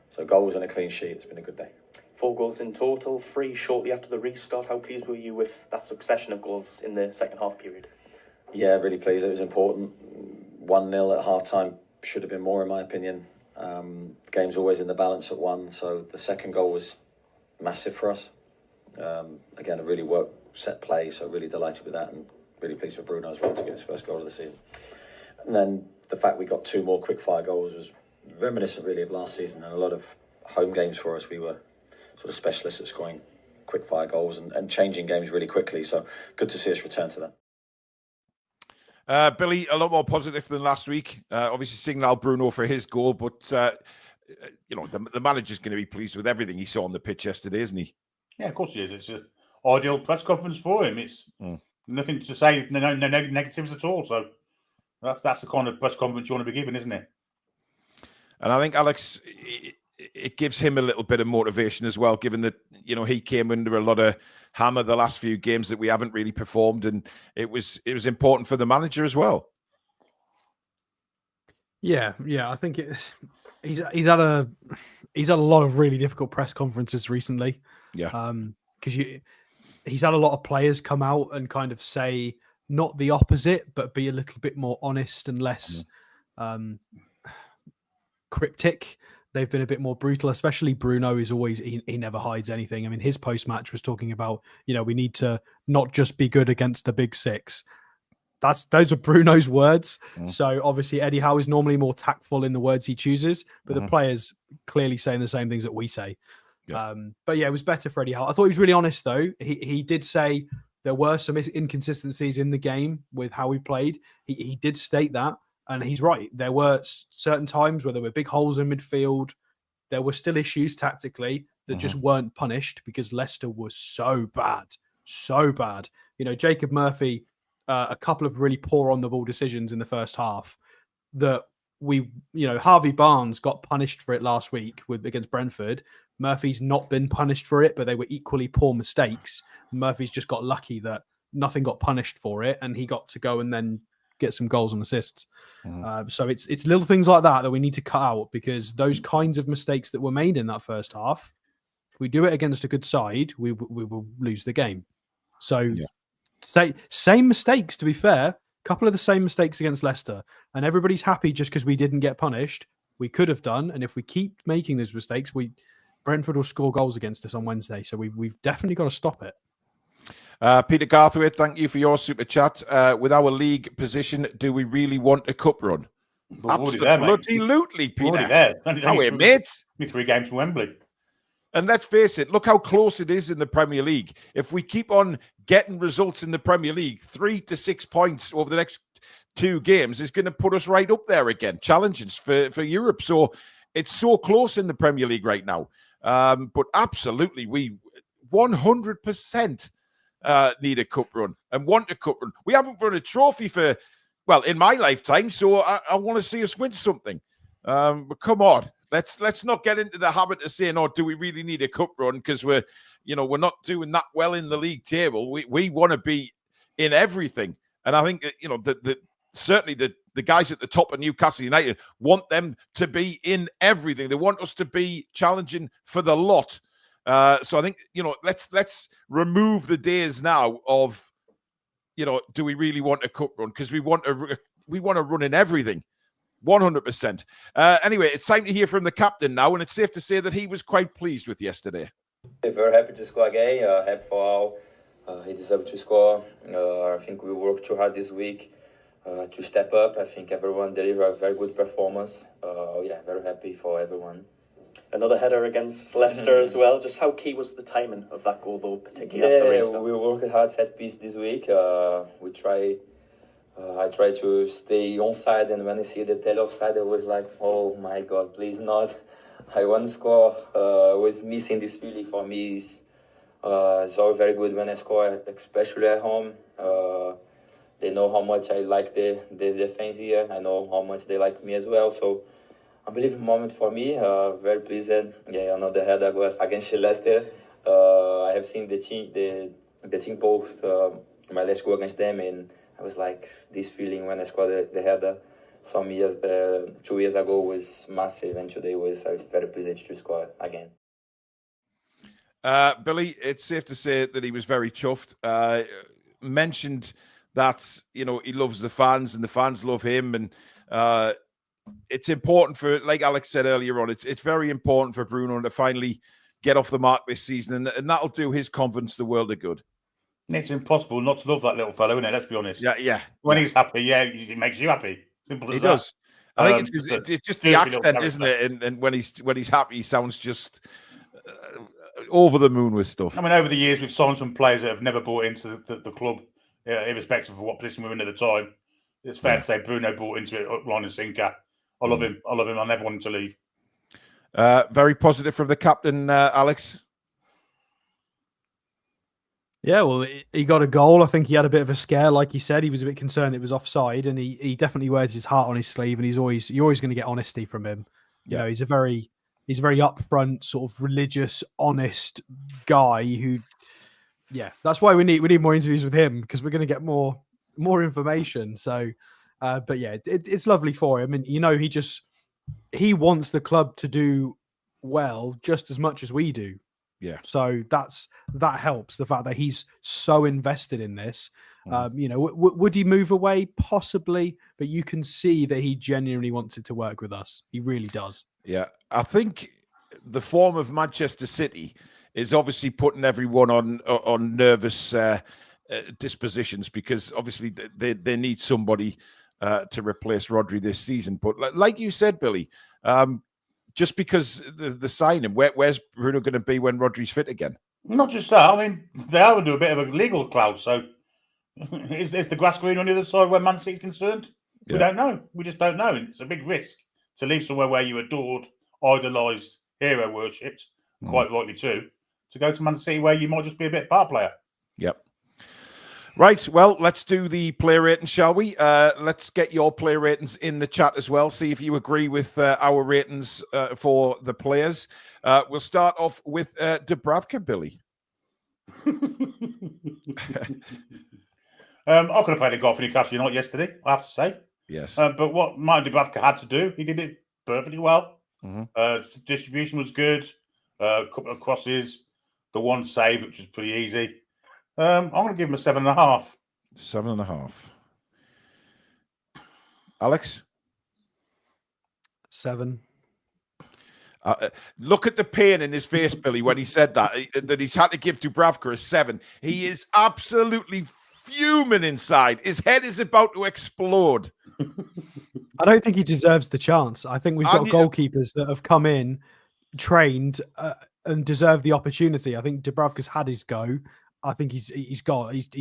So goals and a clean sheet. It's been a good day. 4 goals in total, 3 shortly after the restart. How pleased were you with that succession of goals in the second half period? Yeah, really pleased. It was important. 1-0 at half-time should have been more, in my opinion. The game's always in the balance at 1, so the second goal was massive for us. Again, a really set play, so really delighted with that, and really pleased for Bruno as well to get his first goal of the season. And then the fact we got 2 more quick-fire goals was reminiscent really of last season, and a lot of home games for us, we were sort of specialists at scoring quick-fire goals and changing games really quickly, so good to see us return to that. Billy, a lot more positive than last week. Obviously, signal Bruno for his goal, but the manager's going to be pleased with everything he saw on the pitch yesterday, isn't he? Yeah, of course he is. It's an ideal press conference for him. It's nothing to say, no negatives at all. So that's the kind of press conference you want to be given, isn't it? And I think Alex, it gives him a little bit of motivation as well, given that he came under a lot of hammer the last few games that we haven't really performed, and it was important for the manager as well. Yeah, I think he's had a lot of really difficult press conferences recently. Yeah, because he's had a lot of players come out and kind of say not the opposite, but be a little bit more honest and less cryptic. They've been a bit more brutal, especially Bruno is always, he never hides anything. I mean, his post-match was talking about, we need to not just be good against the big 6. Those are Bruno's words. So obviously Eddie Howe is normally more tactful in the words he chooses, but the players clearly saying the same things that we say. Yeah. But yeah, it was better for Eddie Howe. I thought he was really honest though. He did say there were some inconsistencies in the game with how we played. He did state that. And he's right. There were certain times where there were big holes in midfield. There were still issues tactically that just weren't punished because Leicester was so bad. So bad. Jacob Murphy, a couple of really poor on the ball decisions in the first half that Harvey Barnes got punished for it last week against Brentford. Murphy's not been punished for it, but they were equally poor mistakes. Murphy's just got lucky that nothing got punished for it and he got to go and then get some goals and assists. So it's little things like that we need to cut out, because those kinds of mistakes that were made in that first half, if we do it against a good side, we will lose the game. So same mistakes, to be fair, a couple of the same mistakes against Leicester, and everybody's happy just because we didn't get punished. We could have done, and if we keep making those mistakes, Brentford will score goals against us on Wednesday. So we've definitely got to stop it. Peter Garthwaite, thank you for your super chat. With our league position, do we really want a cup run? Absolutely, Peter. How are mates? 3 games from Wembley. And let's face it, look how close it is in the Premier League. If we keep on getting results in the Premier League, 3 to 6 points over the next 2 games is going to put us right up there again, challenges for Europe. So it's so close in the Premier League right now. But absolutely, we 100% need a cup run and want a cup run. We haven't won a trophy in my lifetime, so I want to see us win something. But come on, let's not get into the habit of saying, "Oh, do we really need a cup run?" Because we're not doing that well in the league table. We want to be in everything. And I think that, certainly the guys at the top of Newcastle United want them to be in everything. They want us to be challenging for the lot. So I think, let's remove the days now of, do we really want a cup run? Because we want to run in everything. 100%. Anyway, it's time to hear from the captain now, and it's safe to say that he was quite pleased with yesterday. Very happy to score again. Happy for all. He deserved to score. I think we worked too hard this week to step up. I think everyone delivered a very good performance. Very happy for everyone. Another header against Leicester as well. Just how key was the timing of that goal, though, particularly after the restart? We worked hard set piece this week. I try to stay onside, and when I see the tail offside, I was like, oh my God, please not. I want to score. I was missing this feeling for me. It's always very good when I score, especially at home. They know how much I like the defense here. I know how much they like me as well. So, unbelievable moment for me. Very pleased. Another header against Leicester. I have seen the team post my last goal against them, and I was like, this feeling when I scored the header 2 years ago was massive, and today was very pleased to score again. Billy, it's safe to say that he was very chuffed. Mentioned that, he loves the fans and the fans love him. And it's important for, like Alex said earlier on, it's very important for Bruno to finally get off the mark this season. And that'll do his confidence the world of good. It's impossible not to love that little fellow, isn't it? Let's be honest. Yeah. When he's happy, it makes you happy. Simple as that. He does. I think it's just the accent, isn't it? And when he's happy, he sounds just over the moon with stuff. I mean, over the years, we've signed some players that have never bought into the club, irrespective of what position we're in at the time. It's fair to say Bruno bought into it up, line and sinker. I love him. I never want him to leave. Very positive from the captain, Alex. Yeah, well, he got a goal. I think he had a bit of a scare, like he said. He was a bit concerned it was offside, and he definitely wears his heart on his sleeve. And you're always going to get honesty from him. You know, he's a very upfront, sort of religious, honest guy who, that's why we need more interviews with him, because we're going to get more information. So, but yeah, it's lovely for him, and he wants the club to do well just as much as we do. Yeah. So that helps, the fact that he's so invested in this. Would he move away? Possibly, but you can see that he genuinely wants it to work with us. He really does. Yeah. I think the form of Manchester City is obviously putting everyone on nervous dispositions, because obviously they need somebody to replace Rodri this season. But like you said, Billy, just because the signing, where's Bruno going to be when Rodri's fit again? Not just that. I mean, they are under a bit of a legal cloud. So is the grass green on the other side where Man City's concerned? We don't know. We just don't know. And it's a big risk to leave somewhere where you adored, idolised, hero worshipped, quite rightly too, to go to Man City where you might just be a bit part player. Yep. Right, well, let's do the player rating, shall we? Let's get your player ratings in the chat as well. See if you agree with our ratings for the players. We'll start off with Dubravka, Billy. I could have played a golf for Newcastle United yesterday, I have to say. Yes. But what Martin Dubravka had to do, he did it perfectly well. Distribution was good. A couple of crosses. The one save, which was pretty easy. I'm going to give him a 7.5. 7.5. Alex? 7. Look at the pain in his face, Billy, when he said that he's had to give Dubravka a 7. He is absolutely fuming inside. His head is about to explode. I don't think he deserves the chance. I think we've got goalkeepers that have come in, trained, and deserve the opportunity. I think Dubravka's had his go. I think he's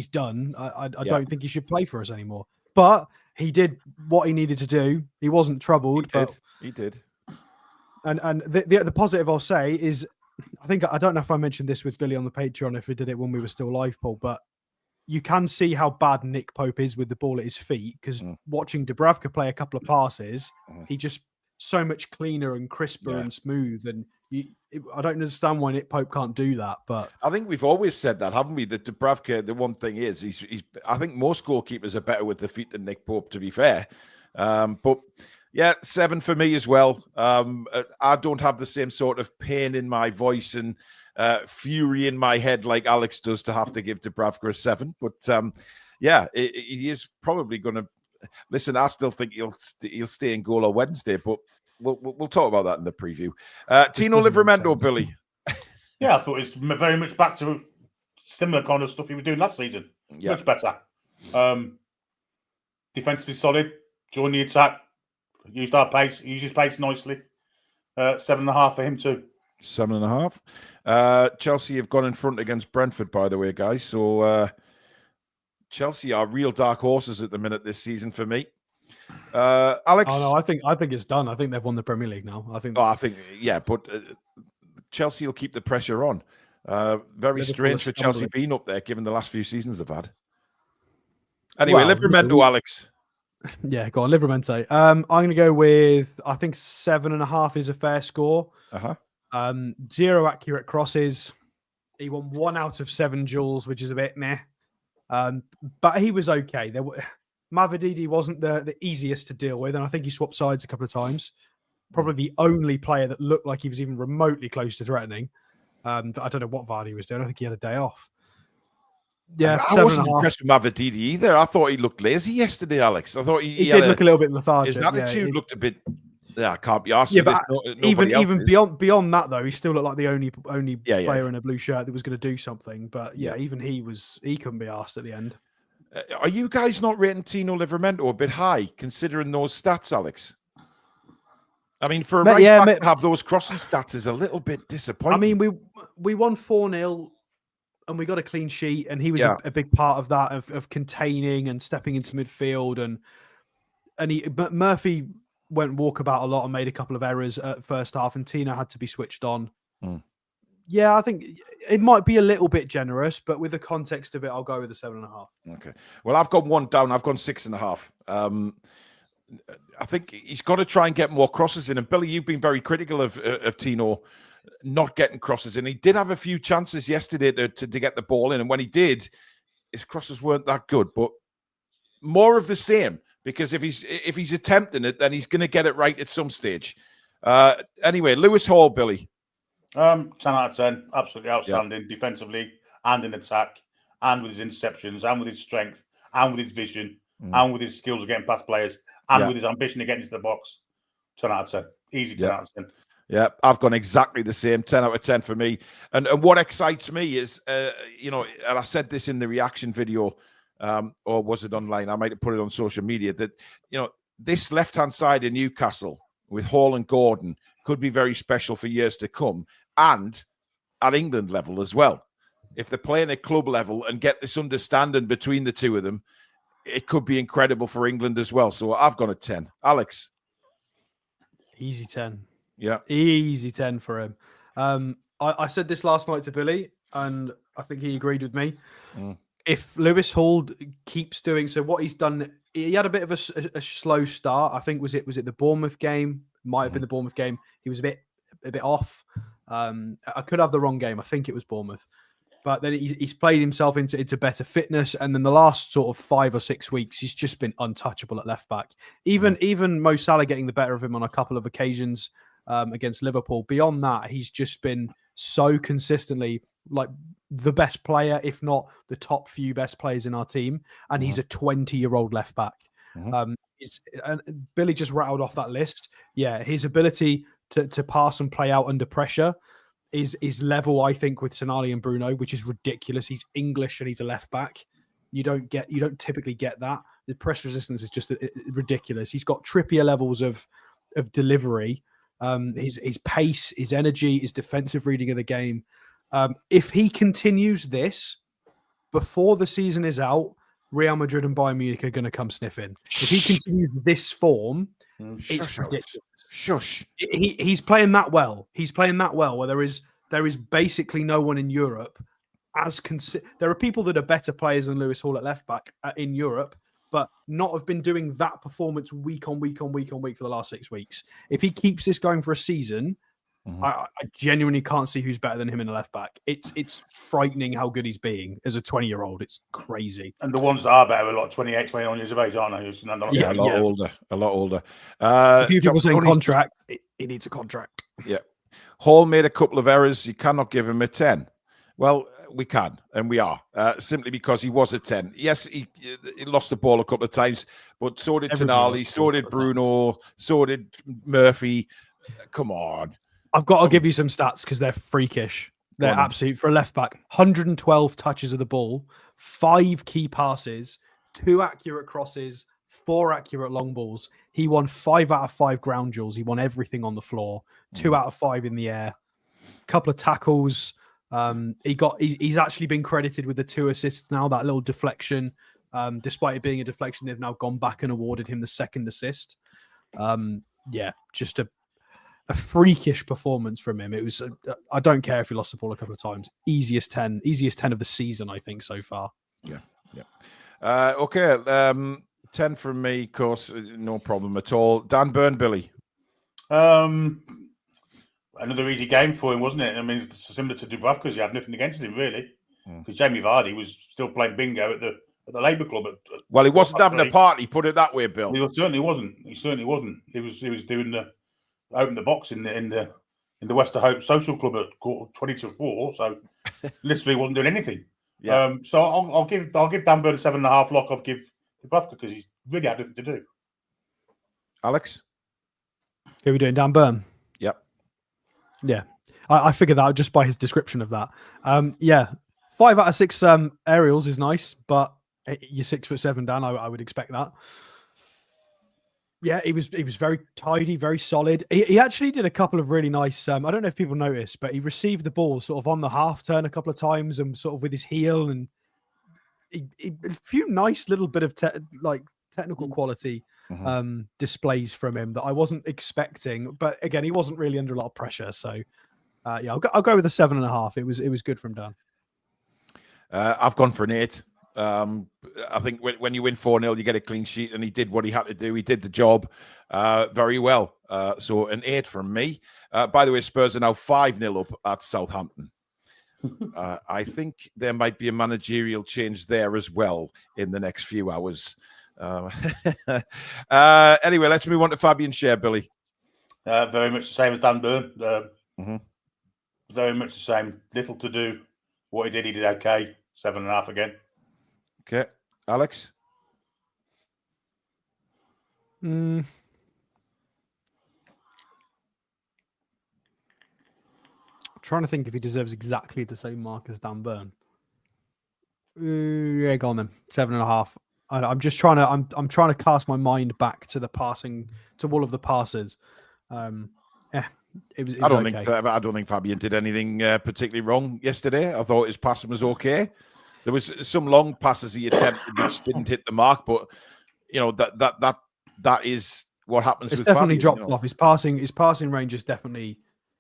done. I don't think he should play for us anymore. But he did what he needed to do. He wasn't troubled. He did. And the positive I'll say is, I don't know if I mentioned this with Billy on the Patreon, if we did it when we were still live, Paul, but you can see how bad Nick Pope is with the ball at his feet, because watching Dubravka play a couple of passes, he just so much cleaner and crisper and smooth. And I don't understand why Nick Pope can't do that. But I think we've always said that, haven't we? That Dubravka, the one thing is, he's I think most goalkeepers are better with the feet than Nick Pope, to be fair. But yeah, 7 for me as well. I don't have the same sort of pain in my voice and fury in my head like Alex does to have to give Dubravka a 7. But yeah, he is probably going to listen. I still think he'll stay in goal on Wednesday, but we'll talk about that in the preview. Tino Livramento, Billy. Yeah, I thought it's very much back to similar kind of stuff he was doing last season. Yeah. Much better. Defensively solid, joined the attack, used our pace, used his pace nicely. 7.5 for him too. 7.5. Chelsea have gone in front against Brentford, by the way, guys. So Chelsea are real dark horses at the minute this season for me. Alex? Oh, no, I think it's done. I think they've won the Premier League now. I think yeah, but Chelsea will keep the pressure on. Very strange for Chelsea being up there, given the last few seasons they've had. Anyway, Livramento, Alex. Yeah, go on, Livramento. I'm going to go with, I think 7.5 is a fair score. 0 accurate crosses. He won 1 out of 7 duels, which is a bit meh. But he was okay. Mavididi wasn't the easiest to deal with, and I think he swapped sides a couple of times. Probably the only player that looked like he was even remotely close to threatening. I don't know what Vardy was doing. I think he had a day off. Yeah, I wasn't impressed with Mavididi either. I thought he looked lazy yesterday, Alex. I thought he did look a little bit lethargic. His attitude looked a bit. Yeah, I can't be asked. Yeah, but even beyond that though, he still looked like the only player in a blue shirt that was going to do something. But even he couldn't be asked at the end. Are you guys not rating Tino Livramento a bit high, considering those stats, Alex? I mean, for a right back to have those crossing stats is a little bit disappointing. I mean, we won 4-0 and we got a clean sheet, and he was a big part of that, of containing and stepping into midfield, but Murphy went walkabout a lot and made a couple of errors at first half, and Tino had to be switched on. Yeah, I think it might be a little bit generous, but with the context of it, I'll go with the 7.5. Okay. Well, I've got 1 down. I've gone 6.5. I think he's got to try and get more crosses in. And Billy, you've been very critical of Tino not getting crosses in. He did have a few chances yesterday to get the ball in, and when he did, his crosses weren't that good. But more of the same, because if he's attempting it, then he's going to get it right at some stage. Anyway, Lewis Hall, Billy. 10 out of 10. Absolutely outstanding defensively and in attack, and with his interceptions, and with his strength, and with his vision, and with his skills of getting past players, and with his ambition to get into the box. 10 out of 10. Easy 10 out of 10. Yeah, I've gone exactly the same. 10 out of 10 for me. And what excites me is, and I said this in the reaction video, or was it online? I might have put it on social media, that, this left-hand side of Newcastle with Hall and Gordon could be very special for years to come, and at England level as well. If they're playing at club level and get this understanding between the two of them, it could be incredible for England as well. So I've gone a 10. Alex? Easy 10. Yeah. Easy 10 for him. I said this last night to Billy, and I think he agreed with me. If Lewis Hall keeps doing so, what he's done, he had a bit of a slow start. I think was it the Bournemouth game? Might have been the Bournemouth game. He was a bit off. I could have the wrong game. I think it was Bournemouth. But then he's played himself into better fitness, and then the last sort of 5 or 6 weeks, he's just been untouchable at left back. Even Mo Salah getting the better of him on a couple of occasions against Liverpool. Beyond that, he's just been so consistently like the best player, if not the top few best players in our team, and he's a 20-year-old left back. Billy just rattled off that list. Yeah, his ability to pass and play out under pressure is level, I think, with Tonali and Bruno, which is ridiculous. He's English and he's a left back. You don't typically get that. The press resistance is just ridiculous. He's got Trippier levels of delivery. His pace, his energy, his defensive reading of the game. If he continues this before the season is out, Real Madrid and Bayern Munich are going to come sniffing. If he continues this form, it's ridiculous. Shush. He's playing that well. He's playing that well where there is basically no one in Europe there are people that are better players than Lewis Hall at left back in Europe, but not have been doing that performance week on week on week on week for the last 6 weeks. If he keeps this going for a season, I genuinely can't see who's better than him in the left back. It's frightening how good he's being as a 20-year-old. It's crazy. And the ones that are better are like 28, 29 years of age, aren't they? A lot older. A few people saying contract. He needs a contract. Yeah. Hall made a couple of errors. You cannot give him a 10. Well, we can, and we are, simply because he was a 10. Yes, he lost the ball a couple of times, but so did Tonali, so did Bruno, so did Murphy. Come on. I've got to give you some stats because they're freakish. They're absolute for a left back. 112 touches of the ball, 5 key passes, 2 accurate crosses, 4 accurate long balls. He won 5 out of 5 ground duels. He won everything on the floor. 2 out of 5 in the air. A couple of tackles. He's actually been credited with the 2 assists now. That little deflection, despite it being a deflection, they've now gone back and awarded him the 2nd assist. Just a freakish performance from him. It was. I don't care if he lost the ball a couple of times. Easiest 10 of the season, I think, so far. Yeah. Okay. 10 from me, of course, no problem at all. Dan Burn, Billy. Another easy game for him, wasn't it? I mean, it's similar to Dubravka's. He had nothing against him, really, because Jamie Vardy was still playing bingo at the Labour Club. Well, he wasn't having a party. Put it that way, Bill. He certainly wasn't. He was doing the open the box in the Wester Hope Social Club at 20-4. So literally wasn't doing anything. Yeah. So I'll give Dan Burn a 7.5 lock. I'll give Dubravka because he's really had nothing to do. Alex, who are we doing? Dan Burn. Yep. Yeah, I figured that out just by his description of that. 5 out of 6 aerials is nice, but you're 6'7", Dan. I would expect that. Yeah, he was very tidy, very solid. He actually did a couple of really nice. I don't know if people noticed, but he received the ball sort of on the half turn a couple of times and sort of with his heel, and a few nice little bit of technical quality displays from him that I wasn't expecting. But again, he wasn't really under a lot of pressure. So I'll go with a 7.5. It was good from Dan. I've gone for an 8. I think when you win 4-0, you get a clean sheet, and he did what he had to do. He did the job very well. So an 8 from me. By the way, Spurs are now 5-0 up at Southampton. I think there might be a managerial change there as well in the next few hours. Anyway, let's move on to Fabian Schär, Billy. Very much the same as Dan Burn. Very much the same. Little to do. What he did okay. 7.5 again. Okay. Alex? Trying to think if he deserves exactly the same mark as Dan Burn. Yeah, go on then. 7.5. I'm just trying to. I'm trying to cast my mind back to the passing, to all of the passes. I don't think Fabian did anything particularly wrong yesterday. I thought his passing was okay. There was some long passes he attempted which didn't hit the mark, but that is what happens. It's with definitely Fabian, dropped off. His passing range is definitely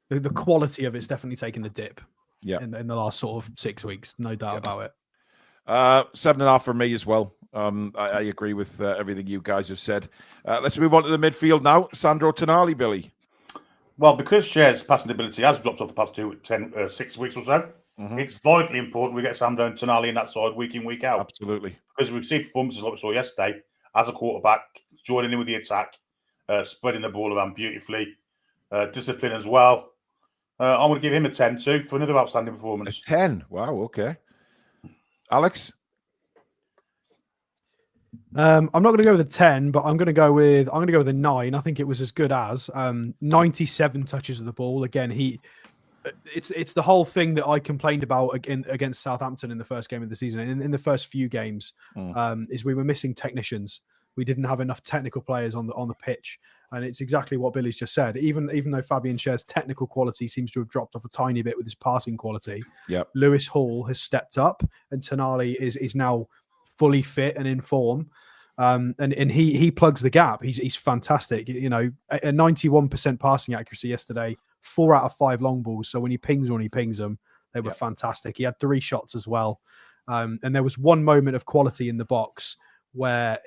the quality of it's definitely taken a dip. Yeah, in the last sort of 6 weeks, no doubt about it. 7.5 for me as well. I agree with everything you guys have said. Let's move on to the midfield now. Sandro Tonali, Billy. Well, because Schär's passing ability has dropped off the past 6 weeks or so, it's vitally important we get Sandro Tonali in that side week in, week out. Absolutely. Because we see performances like we saw yesterday as a quarterback, joining in with the attack, spreading the ball around beautifully, discipline as well. I'm going to give him a 10 too for another outstanding performance. A 10? Wow, okay. Alex? I'm not going to go with a 10, but I'm going to go with a 9. I think it was as good as 97 touches of the ball. Again, it's the whole thing that I complained about against Southampton in the first game of the season. In the first few games, is we were missing technicians. We didn't have enough technical players on the pitch, and it's exactly what Billy's just said. Even though Fabian Schär's technical quality seems to have dropped off a tiny bit with his passing quality, Lewis Hall has stepped up, and Tonali is now fully fit and in form, and he plugs the gap. He's fantastic. A 91% passing accuracy yesterday, 4 out of 5 long balls. So when he pings them, they were fantastic. He had 3 shots as well, and there was one moment of quality in the box where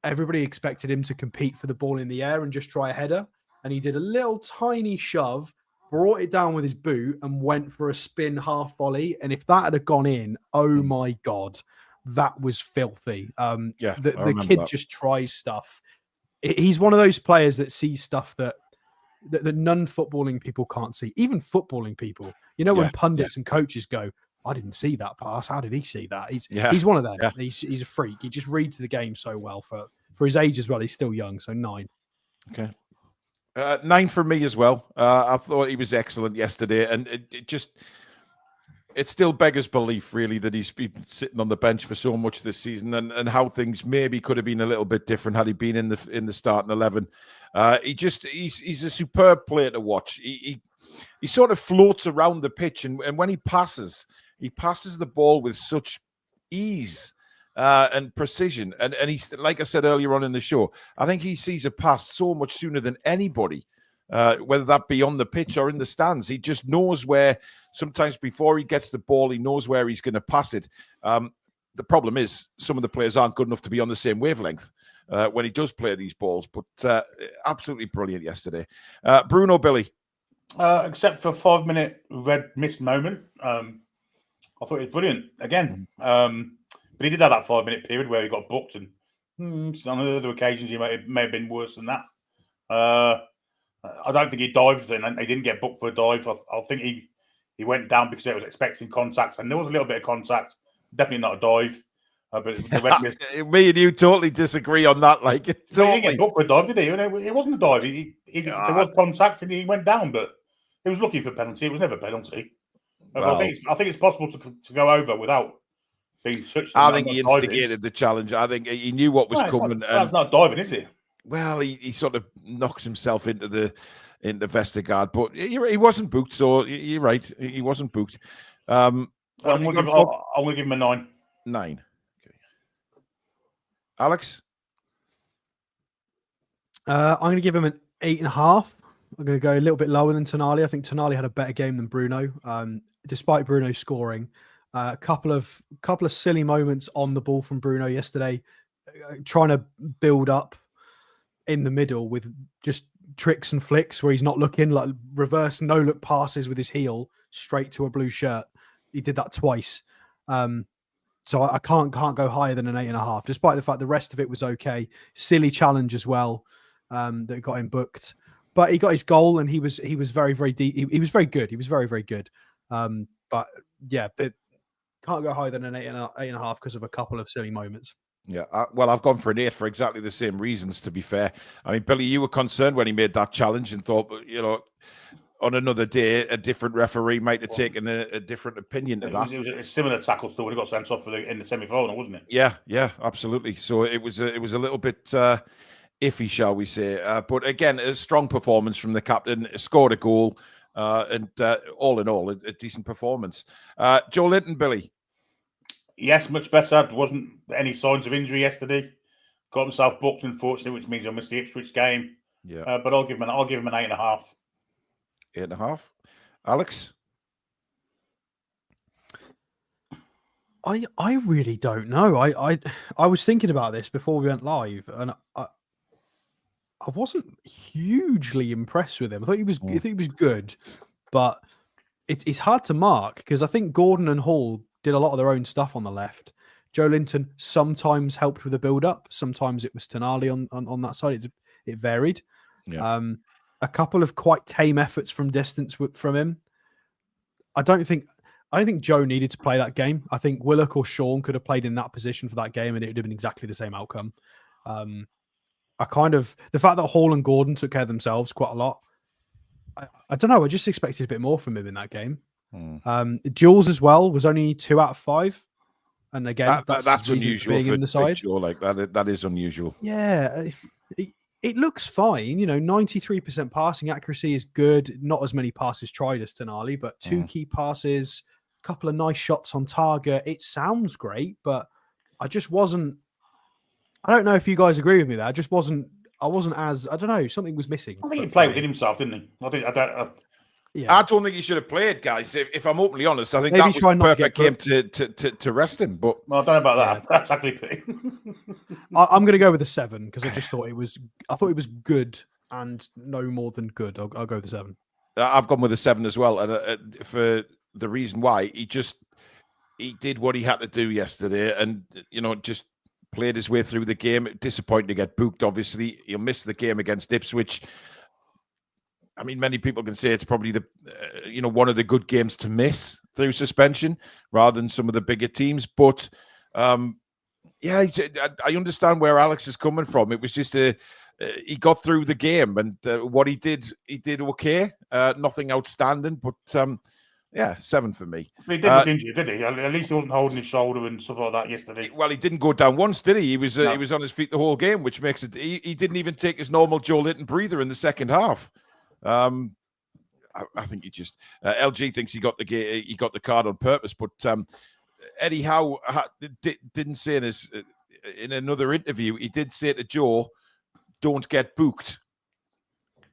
everybody expected him to compete for the ball in the air and just try a header. And he did a little tiny shove, brought it down with his boot and went for a spin half volley. And if that had gone in, oh my God, that was filthy. The kid just tries stuff. He's one of those players that sees stuff that non-footballing people can't see. Even footballing people, when pundits and coaches go, I didn't see that pass. How did he see that? He's one of them. Yeah. He's a freak. He just reads the game so well for his age as well. He's still young, so 9. Okay. 9 for me as well. I thought he was excellent yesterday, and it still beggars belief, really, that he's been sitting on the bench for so much this season, and how things maybe could have been a little bit different had he been in the starting 11. He's a superb player to watch. He sort of floats around the pitch, and when he passes the ball with such ease and precision. And he's, like I said earlier on in the show, I think he sees a pass so much sooner than anybody, whether that be on the pitch or in the stands. He just knows where, sometimes before he gets the ball, he knows where he's going to pass it. The problem is some of the players aren't good enough to be on the same wavelength when he does play these balls. But absolutely brilliant yesterday. Bruno, Billy. Except for a 5-minute red missed moment. I thought it was brilliant again. But he did have that 5-minute period where he got booked, and on other occasions he may have been worse than that. I don't think he dived, and he didn't get booked for a dive. I think he went down because he was expecting contact, and there was a little bit of contact. Definitely not a dive. But the red missed. Me and you totally disagree on that. Like, he didn't get booked for a dive, did he? It wasn't a dive. There was contact, and he went down, but he was looking for a penalty. It was never a penalty. Well, I think it's possible to go over without being touched. I think he instigated the challenge. I think he knew what was coming. That's not diving, is it? Well, he sort of knocks himself into Vestergaard, but he wasn't booked. So you're right, he wasn't booked. I'm going to give him a 9. 9. Okay. Alex, I'm going to give him an 8.5. I'm going to go a little bit lower than Tonali. I think Tonali had a better game than Bruno, despite Bruno scoring. A couple of silly moments on the ball from Bruno yesterday, trying to build up in the middle with just tricks and flicks where he's not looking, like reverse no-look passes with his heel straight to a blue shirt. He did that twice. So I can't go higher than an 8.5, despite the fact the rest of it was okay. Silly challenge as well that got him booked. But he got his goal, and he was very, very deep. He was very good. He was very, very good. But yeah, can't go higher than an 8.5 because of a couple of silly moments. Yeah, well, I've gone for an 8 for exactly the same reasons, to be fair. I mean, Billy, you were concerned when he made that challenge and thought, on another day, a different referee might have taken a different opinion to that. It was a similar tackle to when he got sent off in the semi-final, wasn't it? Yeah, absolutely. So it was a little bit iffy, shall we say. But again, a strong performance from the captain, scored a goal, and all in all, a decent performance. Joe Linton, Billy. Yes, much better. There wasn't any signs of injury yesterday. Got himself booked, unfortunately, which means he'll miss the Ipswich game. Yeah, but I'll give him an 8.5. 8.5. Alex? I really don't know. I was thinking about this before we went live, and I wasn't hugely impressed with him. I thought he was good, but it's hard to mark because I think Gordon and Hall did a lot of their own stuff on the left. Joe Linton sometimes helped with the build-up. Sometimes it was Tonali on that side. It varied. Yeah. A couple of quite tame efforts from distance from him. I don't think Joe needed to play that game. I think Willock or Sean could have played in that position for that game, and it would have been exactly the same outcome. The fact that Hall and Gordon took care of themselves quite a lot. I don't know. I just expected a bit more from him in that game. Jules as well was only 2 out of 5, and again that's unusual being for in the side. Joe, like that. That is unusual. Yeah, it looks fine. 93% passing accuracy is good. Not as many passes tried as Tonali, but 2 key passes, a couple of nice shots on target. It sounds great, but I just wasn't. I don't know if you guys agree with me there. I wasn't as, I don't know, something was missing. I think he played within himself, didn't he? Yeah. I don't think he should have played, guys. If I'm openly honest, I think Maybe that was try the not to perfect get game to rest him. But Well, I don't know about that. That's actually I'm going to go with a 7 because I just thought it was. I thought it was good and no more than good. I'll go with a 7. I've gone with a 7 as well, and for the reason why he did what he had to do yesterday, and just played his way through the game. Disappointing to get booked. Obviously, he'll miss the game against Ipswich. I mean, many people can say it's probably the one of the good games to miss through suspension rather than some of the bigger teams. But I understand where Alex is coming from. It was just he got through the game, and what he did okay. Nothing outstanding, but 7 for me. He didn't look injured, did he? At least he wasn't holding his shoulder and stuff like that yesterday. Well, he didn't go down once, did he? He was on his feet the whole game, which makes it. He didn't even take his normal Joe Linton breather in the second half. I think he just LG thinks he got the card on purpose, but Eddie Howe didn't say in another interview. He did say to Joe, "Don't get booked,"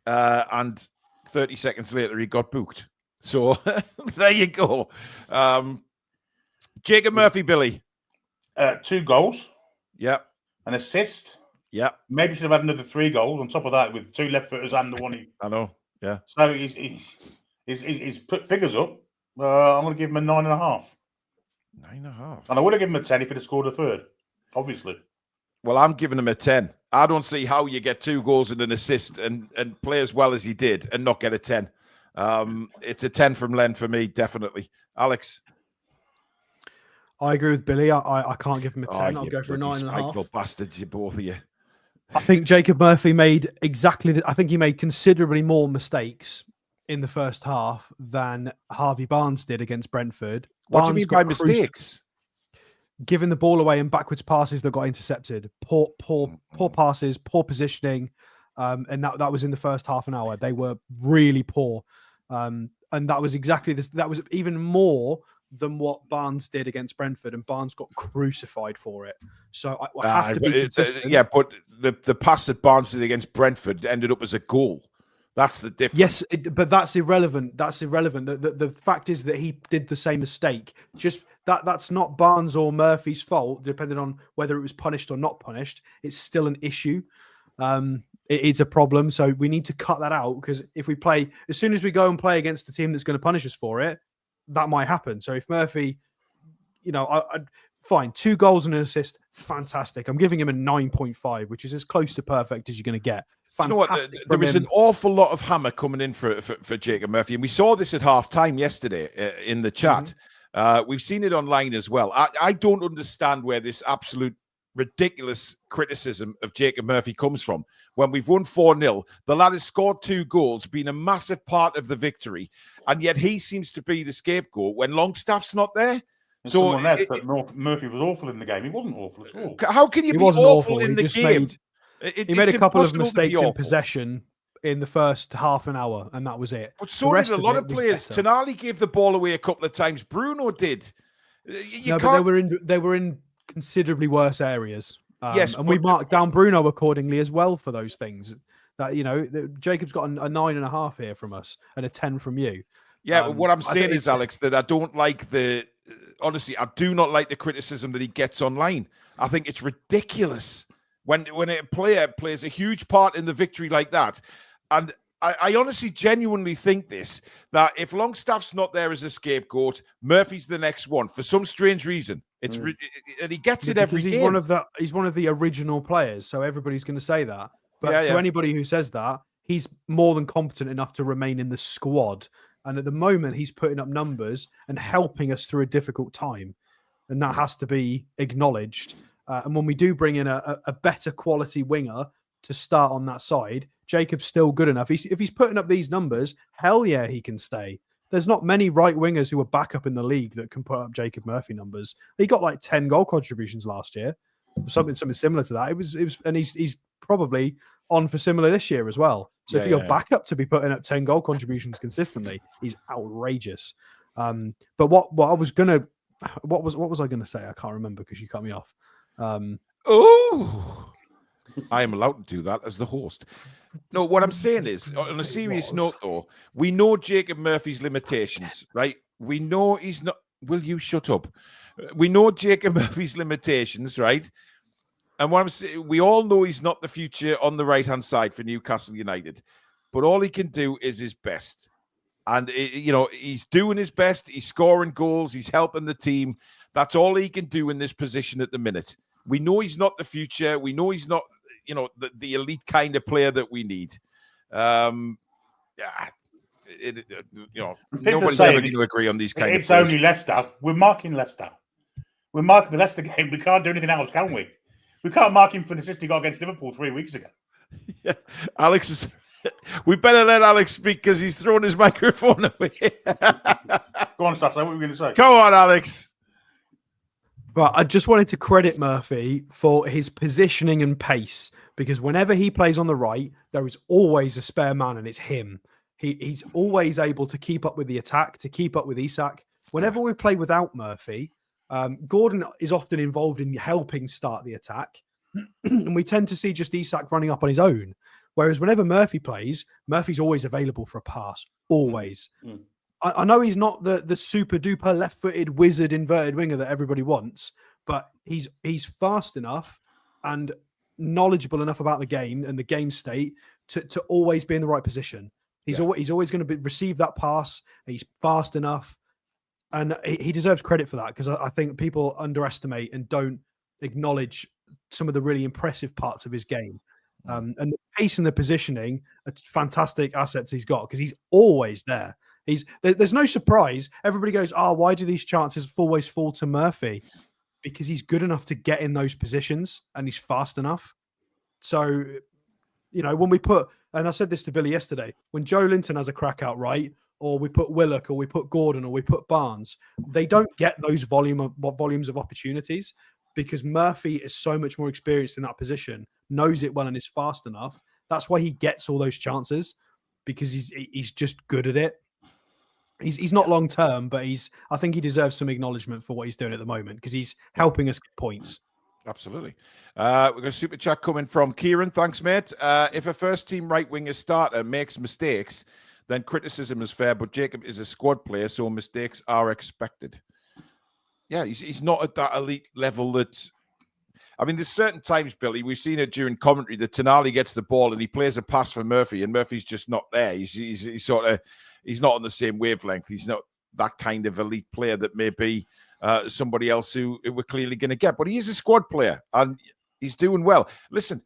and 30 seconds later he got booked. So there you go. Jacob Murphy, Billy, 2 goals, yeah, an assist. Yeah, maybe should have had another 3 goals on top of that with 2 left footers and the one he. I know. Yeah. So he's put figures up. I'm going to give him a 9.5. 9.5. And I would have given him a 10 if he'd have scored a third. Obviously. Well, I'm giving him a 10. I don't see how you get 2 goals and an assist and play as well as he did and not get a 10. It's a 10 from Len for me, definitely. Alex. I agree with Billy. I can't give him a 10. I'll go for a 9.5. Bastards, you both of you. I think Jacob Murphy made I think he made considerably more mistakes in the first half than Harvey Barnes did against Brentford. What do you mean by mistakes? Giving the ball away and backwards passes that got intercepted. Poor passes, poor positioning. And that was in the first half an hour. They were really poor. And that was exactly this. That was even more than what Barnes did against Brentford, and Barnes got crucified for it. So I have to be consistent. Yeah, but the pass that Barnes did against Brentford ended up as a goal. That's the difference. Yes, but that's irrelevant. That's irrelevant. The fact is that he did the same mistake. Just that's not Barnes or Murphy's fault, depending on whether it was punished or not punished. It's still an issue. It's a problem. So we need to cut that out, because if we play, as soon as we go and play against the team that's going to punish us for it, that might happen. So if Murphy, fine, 2 goals and an assist, fantastic. I'm giving him a 9.5, which is as close to perfect as you're going to get. Fantastic. You know there was an awful lot of hammer coming in for Jacob Murphy, and we saw this at half time yesterday in the chat. Mm-hmm. We've seen it online as well. I don't understand where this absolute ridiculous criticism of Jacob Murphy comes from. When we've won 4-0, the lad has scored 2 goals, been a massive part of the victory, and yet he seems to be the scapegoat when Longstaff's not there. And so but Murphy was awful in the game. He wasn't awful at all. How can you be awful in the game? He made a couple of mistakes in possession in the first half an hour, and that was it. But so did a lot of players. Tonali gave the ball away a couple of times. Bruno did. But they were in considerably worse areas. Yes, and we marked down Bruno accordingly as well for those things. That Jacob's got a 9.5 here from us and a 10 from you. Yeah, but what I'm saying is, Alex, that I don't like honestly, I do not like the criticism that he gets online. I think it's ridiculous when a player plays a huge part in the victory like that. And I honestly, genuinely think that if Longstaff's not there as a scapegoat, Murphy's the next one for some strange reason. It's and he gets it every game. He's one of the original players, so everybody's going to say that. But to anybody who says that, he's more than competent enough to remain in the squad. And at the moment, he's putting up numbers and helping us through a difficult time, and that has to be acknowledged. And when we do bring in a better quality winger to start on that side, Jacob's still good enough. If he's putting up these numbers, hell yeah, he can stay. There's not many right wingers who are back up in the league that can put up Jacob Murphy numbers. He got like 10 goal contributions last year, something similar to that. It was, and he's probably on for similar this year as well. So if you're back up to be putting up 10 goal contributions consistently, he's outrageous. But what was I gonna say? I can't remember because you cut me off. I am allowed to do that as the host. No, what I'm saying is, on a serious note, though, we know Jacob Murphy's limitations, right? We know he's not. Will you shut up? We know Jacob Murphy's limitations, right? And what I'm saying, we all know he's not the future on the right-hand side for Newcastle United, but all he can do is his best. And, he's doing his best. He's scoring goals. He's helping the team. That's all he can do in this position at the minute. We know he's not the future. We know he's not, the elite kind of player that we need. Nobody's ever going to agree on these kind of players. It's only Leicester. We're marking Leicester. We're marking the Leicester game. We can't do anything else, can we? We can't mark him for an assist he got against Liverpool 3 weeks ago. Yeah, Alex is... We better let Alex speak because he's thrown his microphone away. Go on, Sasso. What were we going to say? Come on, Alex. Well, I just wanted to credit Murphy for his positioning and pace, because whenever he plays on the right, there is always a spare man, and it's him. He's always able to keep up with the attack, to keep up with Isak. Whenever we play without Murphy, Gordon is often involved in helping start the attack, and we tend to see just Isak running up on his own. Whereas whenever Murphy plays, Murphy's always available for a pass, always. Mm. I know he's not the super duper left-footed wizard inverted winger that everybody wants, but he's fast enough and knowledgeable enough about the game and the game state to always be in the right position. He's always going to receive that pass. He's fast enough, and he deserves credit for that, because I think people underestimate and don't acknowledge some of the really impressive parts of his game. And the pace and the positioning are fantastic assets he's got, because he's always there. There's no surprise. Everybody goes, why do these chances always fall to Murphy? Because he's good enough to get in those positions and he's fast enough. So, when we put, and I said this to Billy yesterday, when Joe Linton has a crack out right, or we put Willock, or we put Gordon, or we put Barnes, they don't get those volumes of opportunities, because Murphy is so much more experienced in that position, knows it well, and is fast enough. That's why he gets all those chances, because he's just good at it. He's not long term, but I think he deserves some acknowledgement for what he's doing at the moment, because he's helping us get points. Absolutely. We've got a super chat coming from Kieran. Thanks, mate. If a first team right winger starter makes mistakes, then criticism is fair, but Jacob is a squad player, so mistakes are expected. Yeah, he's not at that elite level that... I mean, there's certain times, Billy, we've seen it during commentary, that Tonali gets the ball and he plays a pass for Murphy, and Murphy's just not there. He's not on the same wavelength. He's not that kind of elite player that may be somebody else who we're clearly going to get. But he is a squad player, and he's doing well. Listen,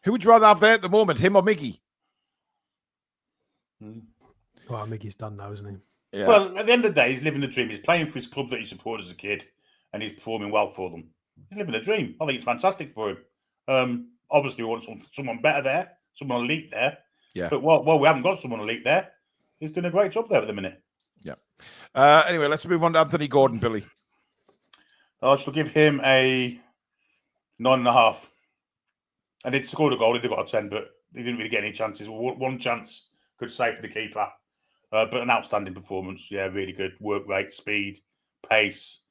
who would you rather have there at the moment, him or Miggy? Well, Miggy's done now, isn't he? Yeah. Well, at the end of the day, he's living the dream. He's playing for his club that he supported as a kid, and he's performing well for them. He's living a dream. I think it's fantastic for him. Obviously, we want someone better there, someone elite there. Yeah. But we haven't got someone elite there. He's doing a great job there at the minute. Yeah. Anyway, let's move on to Anthony Gordon, Billy. I shall give him a 9.5. And he'd scored a goal. He'd have got a 10, but he didn't really get any chances. One chance could save the keeper. But an outstanding performance. Yeah, really good. Work rate, speed, pace.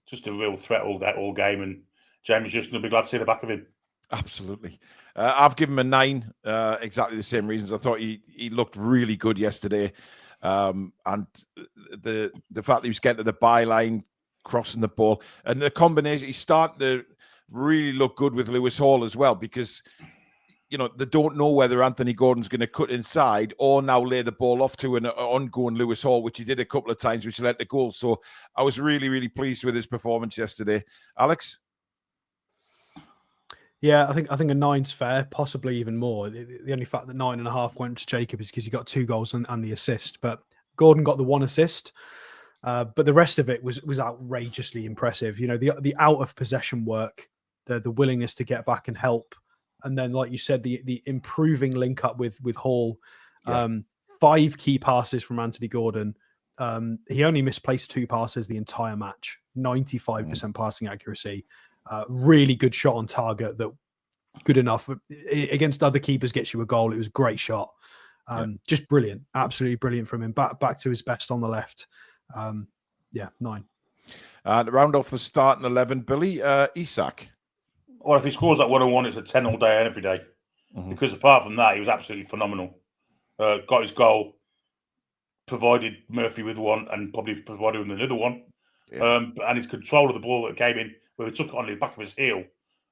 Just a real threat all game. And James Justin will be glad to see the back of him. Absolutely. I've given him a 9, exactly the same reasons. I thought he looked really good yesterday. And the fact that he was getting to the byline, crossing the ball, and the combination, he's starting to really look good with Lewis Hall as well, because, they don't know whether Anthony Gordon's going to cut inside or now lay the ball off to an ongoing Lewis Hall, which he did a couple of times, which led to goals. So I was really, really pleased with his performance yesterday. Alex? Yeah, I think a 9's fair, possibly even more. The only fact that 9.5 went to Jacob is because he got 2 goals and the assist. But Gordon got the 1 assist. But the rest of it was outrageously impressive. The out of possession work, the willingness to get back and help. And then, like you said, the improving link up with Hall. 5 key passes from Anthony Gordon. He only misplaced 2 passes the entire match. 95% passing accuracy. Really good shot on target, that good enough against other keepers gets you a goal. It was a great shot. Just brilliant. Absolutely brilliant from him. Back to his best on the left. 9. To round off the starting 11, Billy, Isak. Well, if he scores that 1-on-1, it's a 10 all day and every day. because apart from that, he was absolutely phenomenal. Got his goal, provided Murphy with one, and probably provided him another one. And his control of the ball that came in, where he took it on the back of his heel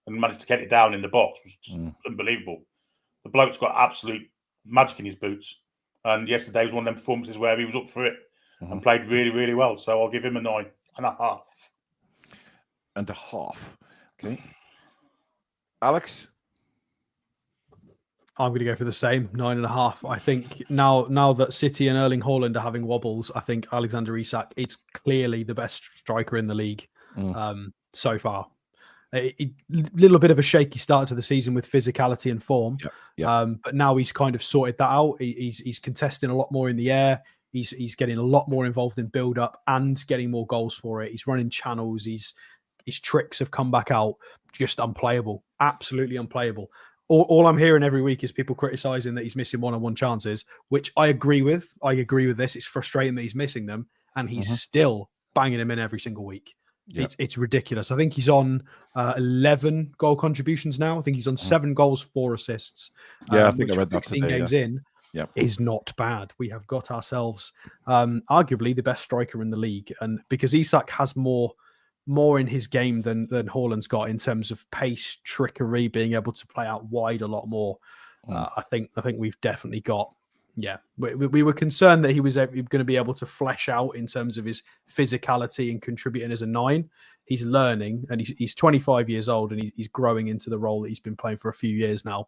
and managed to get it down in the box, was just unbelievable. The bloke's got absolute magic in his boots. And yesterday was one of them performances where he was up for it and played really, really well. So I'll give him a 9.5. 9.5. Okay. Alex? I'm going to go for the same 9.5. I think now that City and Erling Haaland are having wobbles, I think Alexander Isak is clearly the best striker in the league so far. A little bit of a shaky start to the season with physicality and form, but now he's kind of sorted that out. He's contesting a lot more in the air. He's getting a lot more involved in build up and getting more goals for it. He's running channels. His tricks have come back out just unplayable, absolutely unplayable. All I'm hearing every week is people criticizing that he's missing one-on-one chances, which I agree with. I agree with this. It's frustrating that he's missing them, and he's still banging them in every single week. It's ridiculous. I think he's on 11 goal contributions now. I think he's on 7 goals, 4 assists. I think I read that 16 today, games in is not bad. We have got ourselves arguably the best striker in the league, and because Isak has more in his game than Haaland's got in terms of pace, trickery, being able to play out wide a lot more. I think we've definitely got. We were concerned that he was going to be able to flesh out in terms of his physicality and contributing as a 9. He's learning, and he's 25 years old, and he's growing into the role that he's been playing for a few years now.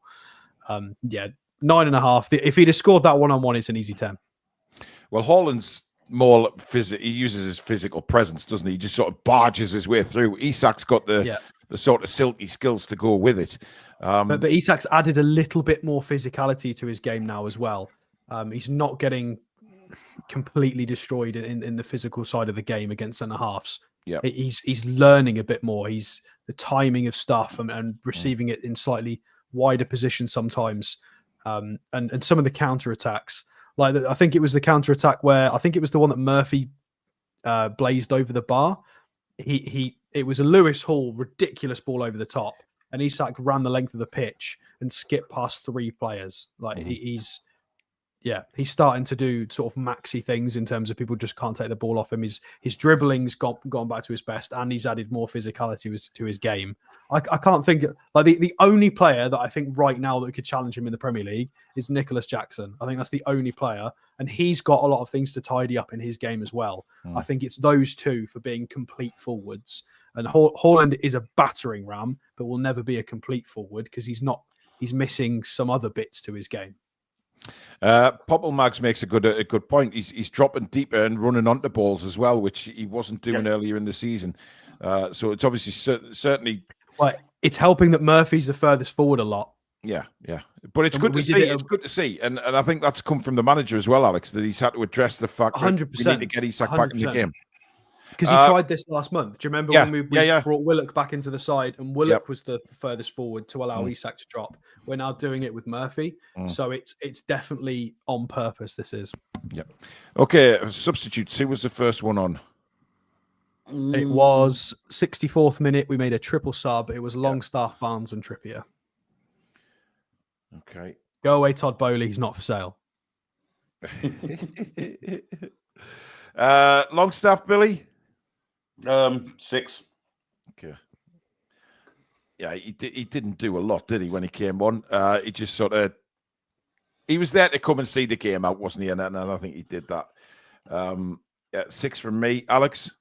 9.5. If he'd have scored that one-on-one, it's an easy 10. Well, Haaland's more he uses his physical presence, doesn't he? He just sort of barges his way through. Isak's got the sort of silky skills to go with it. But Isak's added a little bit more physicality to his game now as well. He's not getting completely destroyed in the physical side of the game against centre halves. He's learning a bit more. He's the timing of stuff and receiving it in slightly wider positions sometimes, and some of the counter attacks. Like I think it was the counter attack where I think it was the one that Murphy blazed over the bar. It was a Lewis Hall ridiculous ball over the top, and Isak ran the length of the pitch and skipped past 3 players. Like he's starting to do sort of maxi things in terms of people just can't take the ball off him. His dribbling's gone back to his best, and he's added more physicality to his game. I can't think like the only player that I think right now that could challenge him in the Premier League is Nicholas Jackson. I think that's the only player, and he's got a lot of things to tidy up in his game as well. I think it's those two for being complete forwards. And Haaland is a battering ram, but will never be a complete forward because he's missing some other bits to his game. Popple Mags makes a good point. He's dropping deeper and running onto balls as well, which he wasn't doing earlier in the season. So it's obviously certainly. Well, it's helping that Murphy's the furthest forward a lot. Yeah. But it's good to see. It's good to see, and I think that's come from the manager as well, Alex. That he's had to address the fact 100%, that we need to get Isak back in the game. Because he tried this last month. Do you remember when we brought Willock back into the side, and Willock was the furthest forward to allow Isak to drop? We're now doing it with Murphy, so it's definitely on purpose. This is. Yeah. Okay. Substitutes. Who was the first one on? It was 64th minute. We made a triple sub. It was Longstaff, Barnes, and Trippier. Okay. Go away, Todd Bowley. He's not for sale. Longstaff, Billy. 6. Okay. Yeah, he didn't do a lot, did he? When he came on, he just he was there to come and see the game out, wasn't he? And I think he did that. 6 from me, Alex.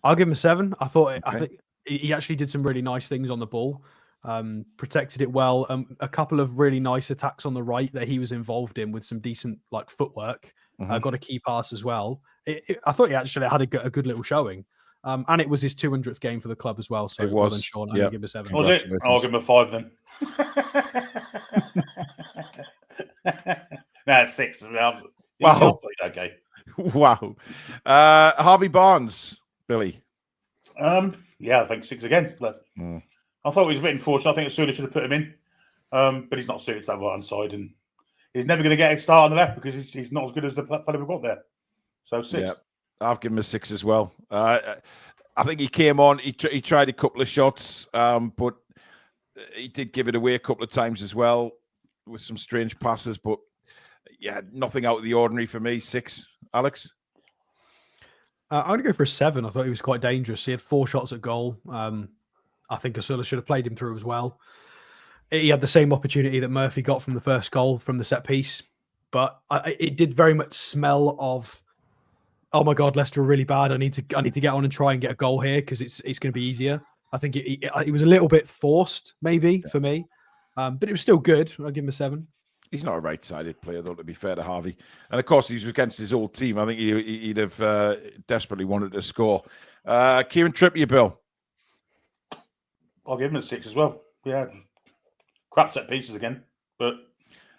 I'll give him a 7. I think he actually did some really nice things on the ball. Protected it well. A couple of really nice attacks on the right that he was involved in with some decent footwork. Got a key pass as well. I thought he actually had a good little showing. And it was his 200th game for the club as well. So it was. Well done, Sean. I'll give him a 7. Was it? I'll give him a 5 then. No, 6. Wow. Okay. Wow. Harvey Barnes, Billy. I think 6 again. But I thought he was a bit unfortunate. I think Asula should have put him in. But he's not suited to that right hand side, and he's never going to get a start on the left because he's not as good as the fellow we've got there. So 6. Yeah, I've given him a 6 as well. I think he came on. He tried a couple of shots, but He did give it away a couple of times as well with some strange passes, but yeah, nothing out of the ordinary for me. 6, Alex? I'm going to go for a 7. I thought he was quite dangerous. He had 4 shots at goal. I think Osula should have played him through as well. He had the same opportunity that Murphy got from the first goal from the set piece, but it did very much smell of, oh my God, Leicester are really bad. I need to get on and try and get a goal here because it's going to be easier. I think it was a little bit forced, maybe for me, but it was still good. I'll give him a 7. He's not a right-sided player, though, to be fair to Harvey. And of course, he was against his old team. I think he'd have desperately wanted to score. Kieran Trippier, Bill. I'll give him a 6 as well. Yeah, crap set pieces again, but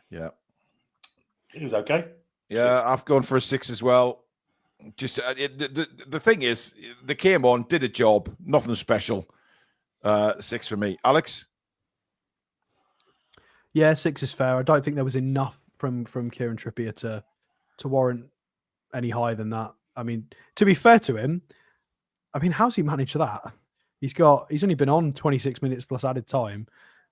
yeah, he was okay. Yeah, 6. I've gone for a 6 as well. Just the thing is, they came on, did a job, nothing special. 6 for me. Alex? Yeah, 6 is fair. I don't think there was enough from Kieran Trippier to warrant any higher than that. I mean, to be fair to him, I mean, how's he managed that? He's only been on 26 minutes plus added time.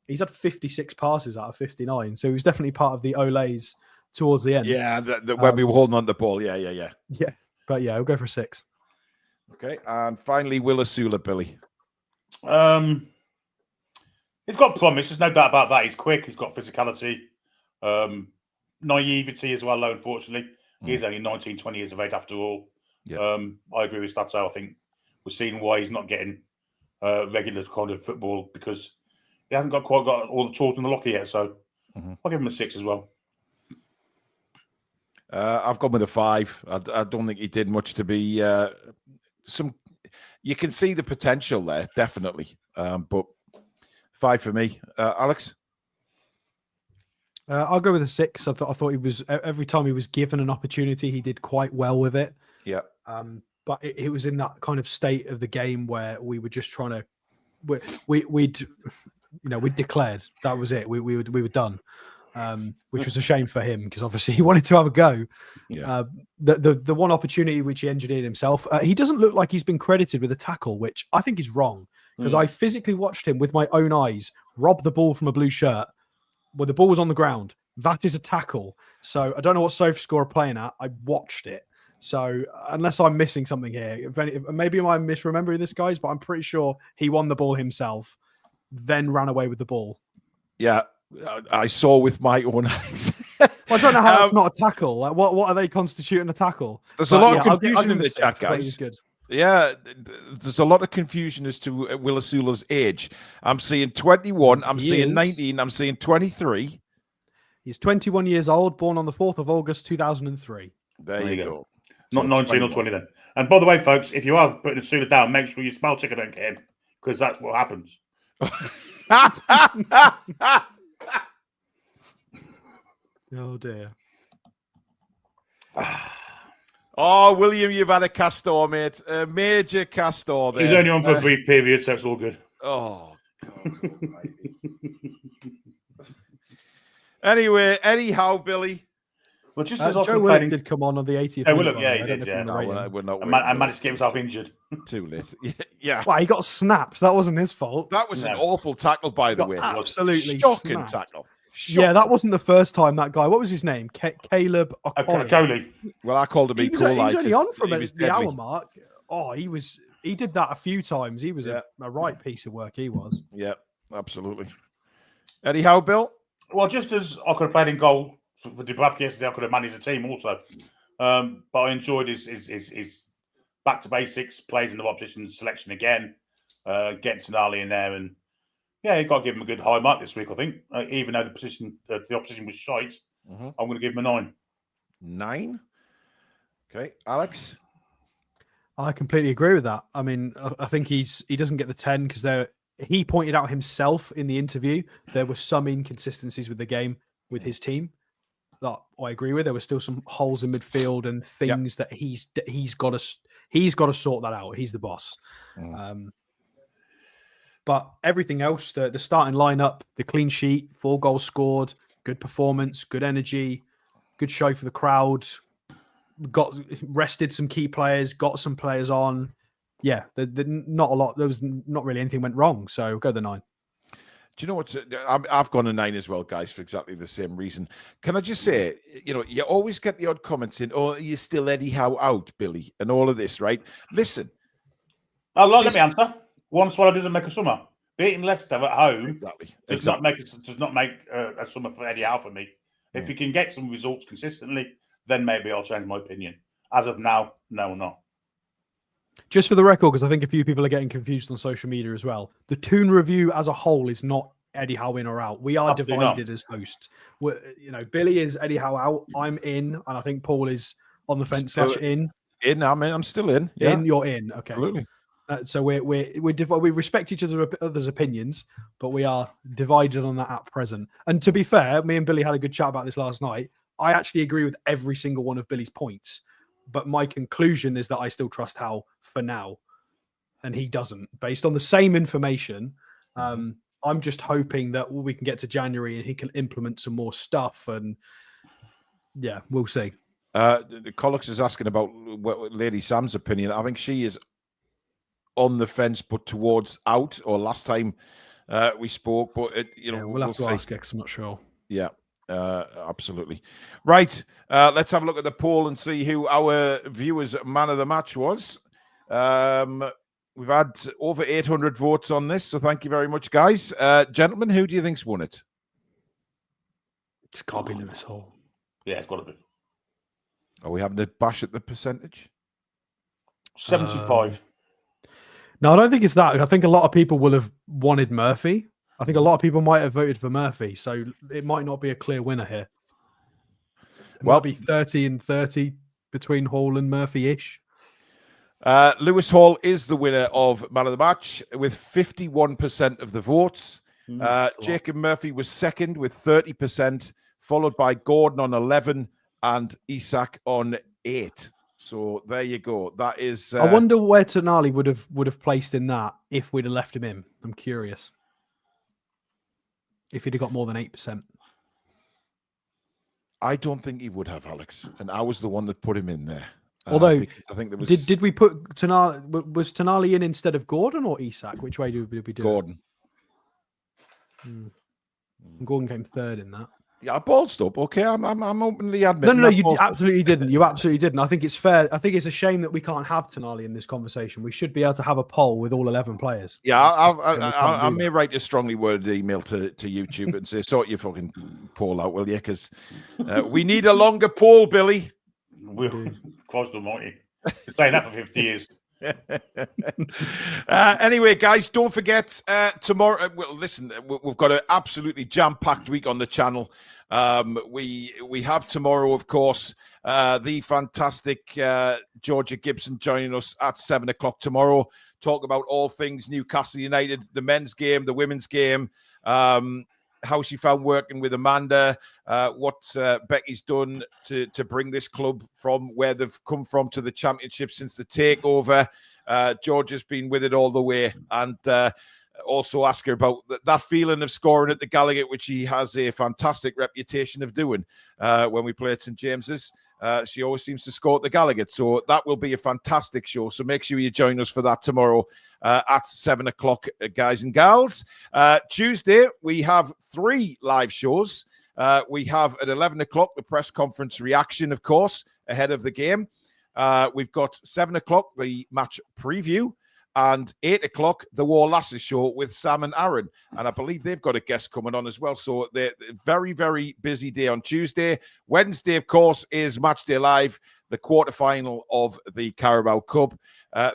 He's had 56 passes out of 59, so he was definitely part of the Olays towards the end. Yeah, when we were holding on the ball. Yeah. Yeah, but yeah, I'll go for a 6. Okay, and finally, Will Osula, Billy. He's got promise. There's no doubt about that. He's quick. He's got physicality, naivety as well. Though, unfortunately, he's only 19, 20 years of age after all. Yeah. I agree with that. So I think we're seeing why he's not getting regular kind of football because he hasn't quite got all the tools in the locker yet. So I'll give him a 6 as well. I've gone with a 5. I don't think he did much to be you can see the potential there, definitely. But 5 for me. Alex? I'll go with a 6. I thought he was, every time he was given an opportunity, he did quite well with it. Yeah. But it was in that kind of state of the game where we were just trying to, we'd declared that was it. We were done. Which was a shame for him because obviously he wanted to have a go. Yeah. The one opportunity which he engineered himself, he doesn't look like he's been credited with a tackle, which I think is wrong because I physically watched him with my own eyes rob the ball from a blue shirt when the ball was on the ground. That is a tackle. So I don't know what SofaScore are playing at. I watched it. So unless I'm missing something here, maybe I'm misremembering this, guys, but I'm pretty sure he won the ball himself, then ran away with the ball. Yeah. I saw with my own eyes. Well, I don't know how that's not a tackle. Like, what are they constituting a tackle? There's a lot of confusion in the chat, guys. guys. Good. Yeah, there's a lot of confusion as to Will Osula's age. I'm seeing 21. I'm seeing 19. I'm seeing 23. He's 21 years old, born on the 4th of August, 2003. There you go. Not 19 or 20 then. And by the way, folks, if you are putting Osula down, make sure you spell check don't get him because that's what happens. Oh dear. Oh, William, you've had a castor, mate. A major castor there. He's only on for a brief period, so it's all good. Oh, God. Anyway, Eddie Howe, Billy. Well, just as Joe Willock did come on the 80th. Oh, Willock, yeah, he did, yeah. And managed to get himself injured. Too late. Yeah. Well, he got snapped. That wasn't his fault. That was an awful tackle, by the way. Absolutely shocking snapped. tackle. Yeah, that wasn't the first time that guy. What was his name? Caleb Coley. Well, I called him he was only on from the hour mark. Oh, he did that a few times. He was a right piece of work. He was. Yeah, absolutely. Eddie Howe, Bill? Well, just as I could have played in goal for Dubravka yesterday, I could have managed the team also. But I enjoyed his back to basics, plays in the opposition selection again, getting Tonali in there, and yeah, you got to give him a good high mark this week. I think, even though the opposition was shite, I'm going to give him a 9. 9. Okay, Alex. I completely agree with that. I mean, I think he doesn't get the 10 because he pointed out himself in the interview there were some inconsistencies with the game with his team that I agree with. There were still some holes in midfield and things that he's got to sort that out. He's the boss. But everything else, the starting lineup, the clean sheet, 4 goals scored, good performance, good energy, good show for the crowd. Got rested some key players, got some players on. Yeah, not a lot. There was not really anything went wrong. So go the 9. Do you know what? I've gone a 9 as well, guys, for exactly the same reason. Can I just say, you always get the odd comments in, "Oh, you're still Eddie Howe out, Billy," and all of this, right? Listen. Let me answer. One swallow doesn't make a summer. Beating Leicester at home does not make a summer for Eddie Howe for me. If you can get some results consistently, then maybe I'll change my opinion. As of now, no, not. Just for the record, because I think a few people are getting confused on social media as well. The Toon review as a whole is not Eddie Howe in or out. We are divided as hosts. Billy is Eddie Howe out. I'm in, and I think Paul is on the fence / in. In, I'm still in. Yeah. In, you're in. Okay. Absolutely. So we respect each other's opinions, but we are divided on that at present. And to be fair, me and Billy had a good chat about this last night. I actually agree with every single one of Billy's points, but my conclusion is that I still trust Howe for now, and he doesn't. Based on the same information, I'm just hoping that we can get to January and he can implement some more stuff. And yeah, we'll see. Collux is asking about Lady Sam's opinion. I think she is on the fence, but towards out. Or last time we spoke, but we'll have to ask because I'm not sure. Yeah. Absolutely. Right. Let's have a look at the poll and see who our viewers' man of the match was. We've had over 800 votes on this, so thank you very much, guys. Gentlemen, who do you think's won it? It's got to be Lewis Hall. Yeah, it's got to be. Are we having a bash at the percentage? 75. No, I don't think it's that. I think a lot of people will have wanted Murphy. I think a lot of people might have voted for Murphy, so it might not be a clear winner here. It might be 30 and 30 between Hall and Murphy-ish. Lewis Hall is the winner of Man of the Match with 51% of the votes. Jacob Murphy was second with 30%, followed by Gordon on 11 and Isak on 8. So there you go. That is. I wonder where Tonali would have placed in that if we'd have left him in. I'm curious. If he'd have got more than 8%. I don't think he would have, Alex. And I was the one that put him in there. Although, I think there was... did we put Tonali? Was Tonali in instead of Gordon or Isak? Which way did we do Gordon. Gordon came third in that. Yeah, I ballsed up. Okay, I'm openly admitting. No, you absolutely didn't. You absolutely didn't. I think it's fair. I think it's a shame that we can't have Tonali in this conversation. We should be able to have a poll with all 11 players. Yeah, I may write a strongly worded email to YouTube and say, sort your fucking poll out, will you? Because we need a longer poll, Billy. Christ almighty. It's saying that for 50 years. Anyway, guys, don't forget tomorrow. Well, listen, we've got an absolutely jam-packed week on the channel. We have tomorrow, of course, the fantastic Georgia Gibson joining us at 7 o'clock tomorrow. Talk about all things Newcastle United, the men's game, the women's game. How she found working with Amanda, what Becky's done to bring this club from where they've come from to the championship since the takeover. Georgia's been with it all the way. And also ask her about that feeling of scoring at the Gallagher, which he has a fantastic reputation of doing when we play at St. James's. She always seems to score at the Gallagher. So that will be a fantastic show. So make sure you join us for that tomorrow at 7 o'clock, guys and gals. Tuesday, we have 3 live shows. We have at 11 o'clock, the press conference reaction, of course, ahead of the game. We've got 7 o'clock, the match preview. And 8 o'clock, the War Lasses show with Sam and Aaron. And I believe they've got a guest coming on as well. So they're very, very busy day on Tuesday. Wednesday, of course, is Matchday Live, the quarterfinal of the Carabao Cup.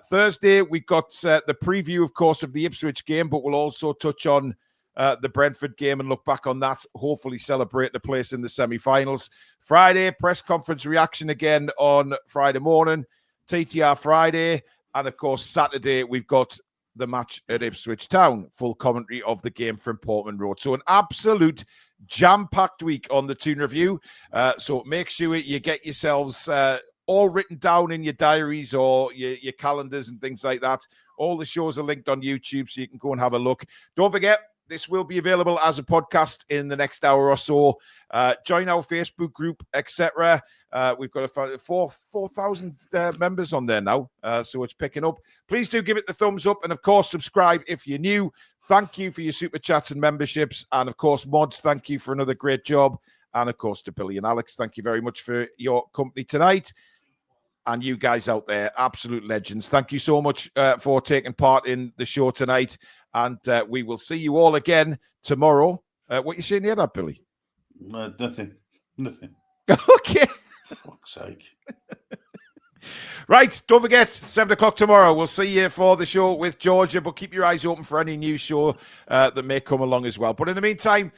Thursday, we've got the preview, of course, of the Ipswich game, but we'll also touch on the Brentford game and look back on that, hopefully celebrate the place in the semi-finals. Friday, press conference reaction again on Friday morning. TTR Friday. And, of course, Saturday, we've got the match at Ipswich Town. Full commentary of the game from Portman Road. So an absolute jam-packed week on the Toon Review. So make sure you get yourselves all written down in your diaries or your calendars and things like that. All the shows are linked on YouTube, so you can go and have a look. Don't forget, this will be available as a podcast in the next hour or so. Join our Facebook group, etc. We've got 4,000 members on there now, so it's picking up. Please do give it the thumbs up. And, of course, subscribe if you're new. thank you for your super chats and memberships. And of course, mods, thank you for another great job. And of course, to Billy and Alex, thank you very much for your company tonight. And you guys out there, absolute legends. Thank you so much for taking part in the show tonight. And we will see you all again tomorrow. What you saying here, that, Billy? Nothing. Okay. For fuck's sake. Right, don't forget, 7 o'clock tomorrow. We'll see you for the show with Georgia, but keep your eyes open for any new show that may come along as well. But in the meantime,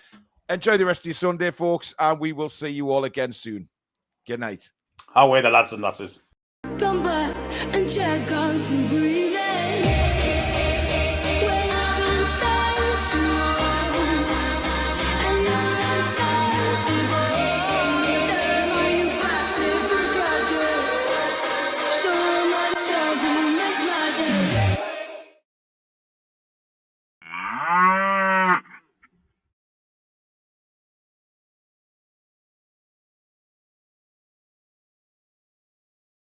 enjoy the rest of your Sunday, folks, and we will see you all again soon. Good night. Away the lads and lasses. Come back and check out the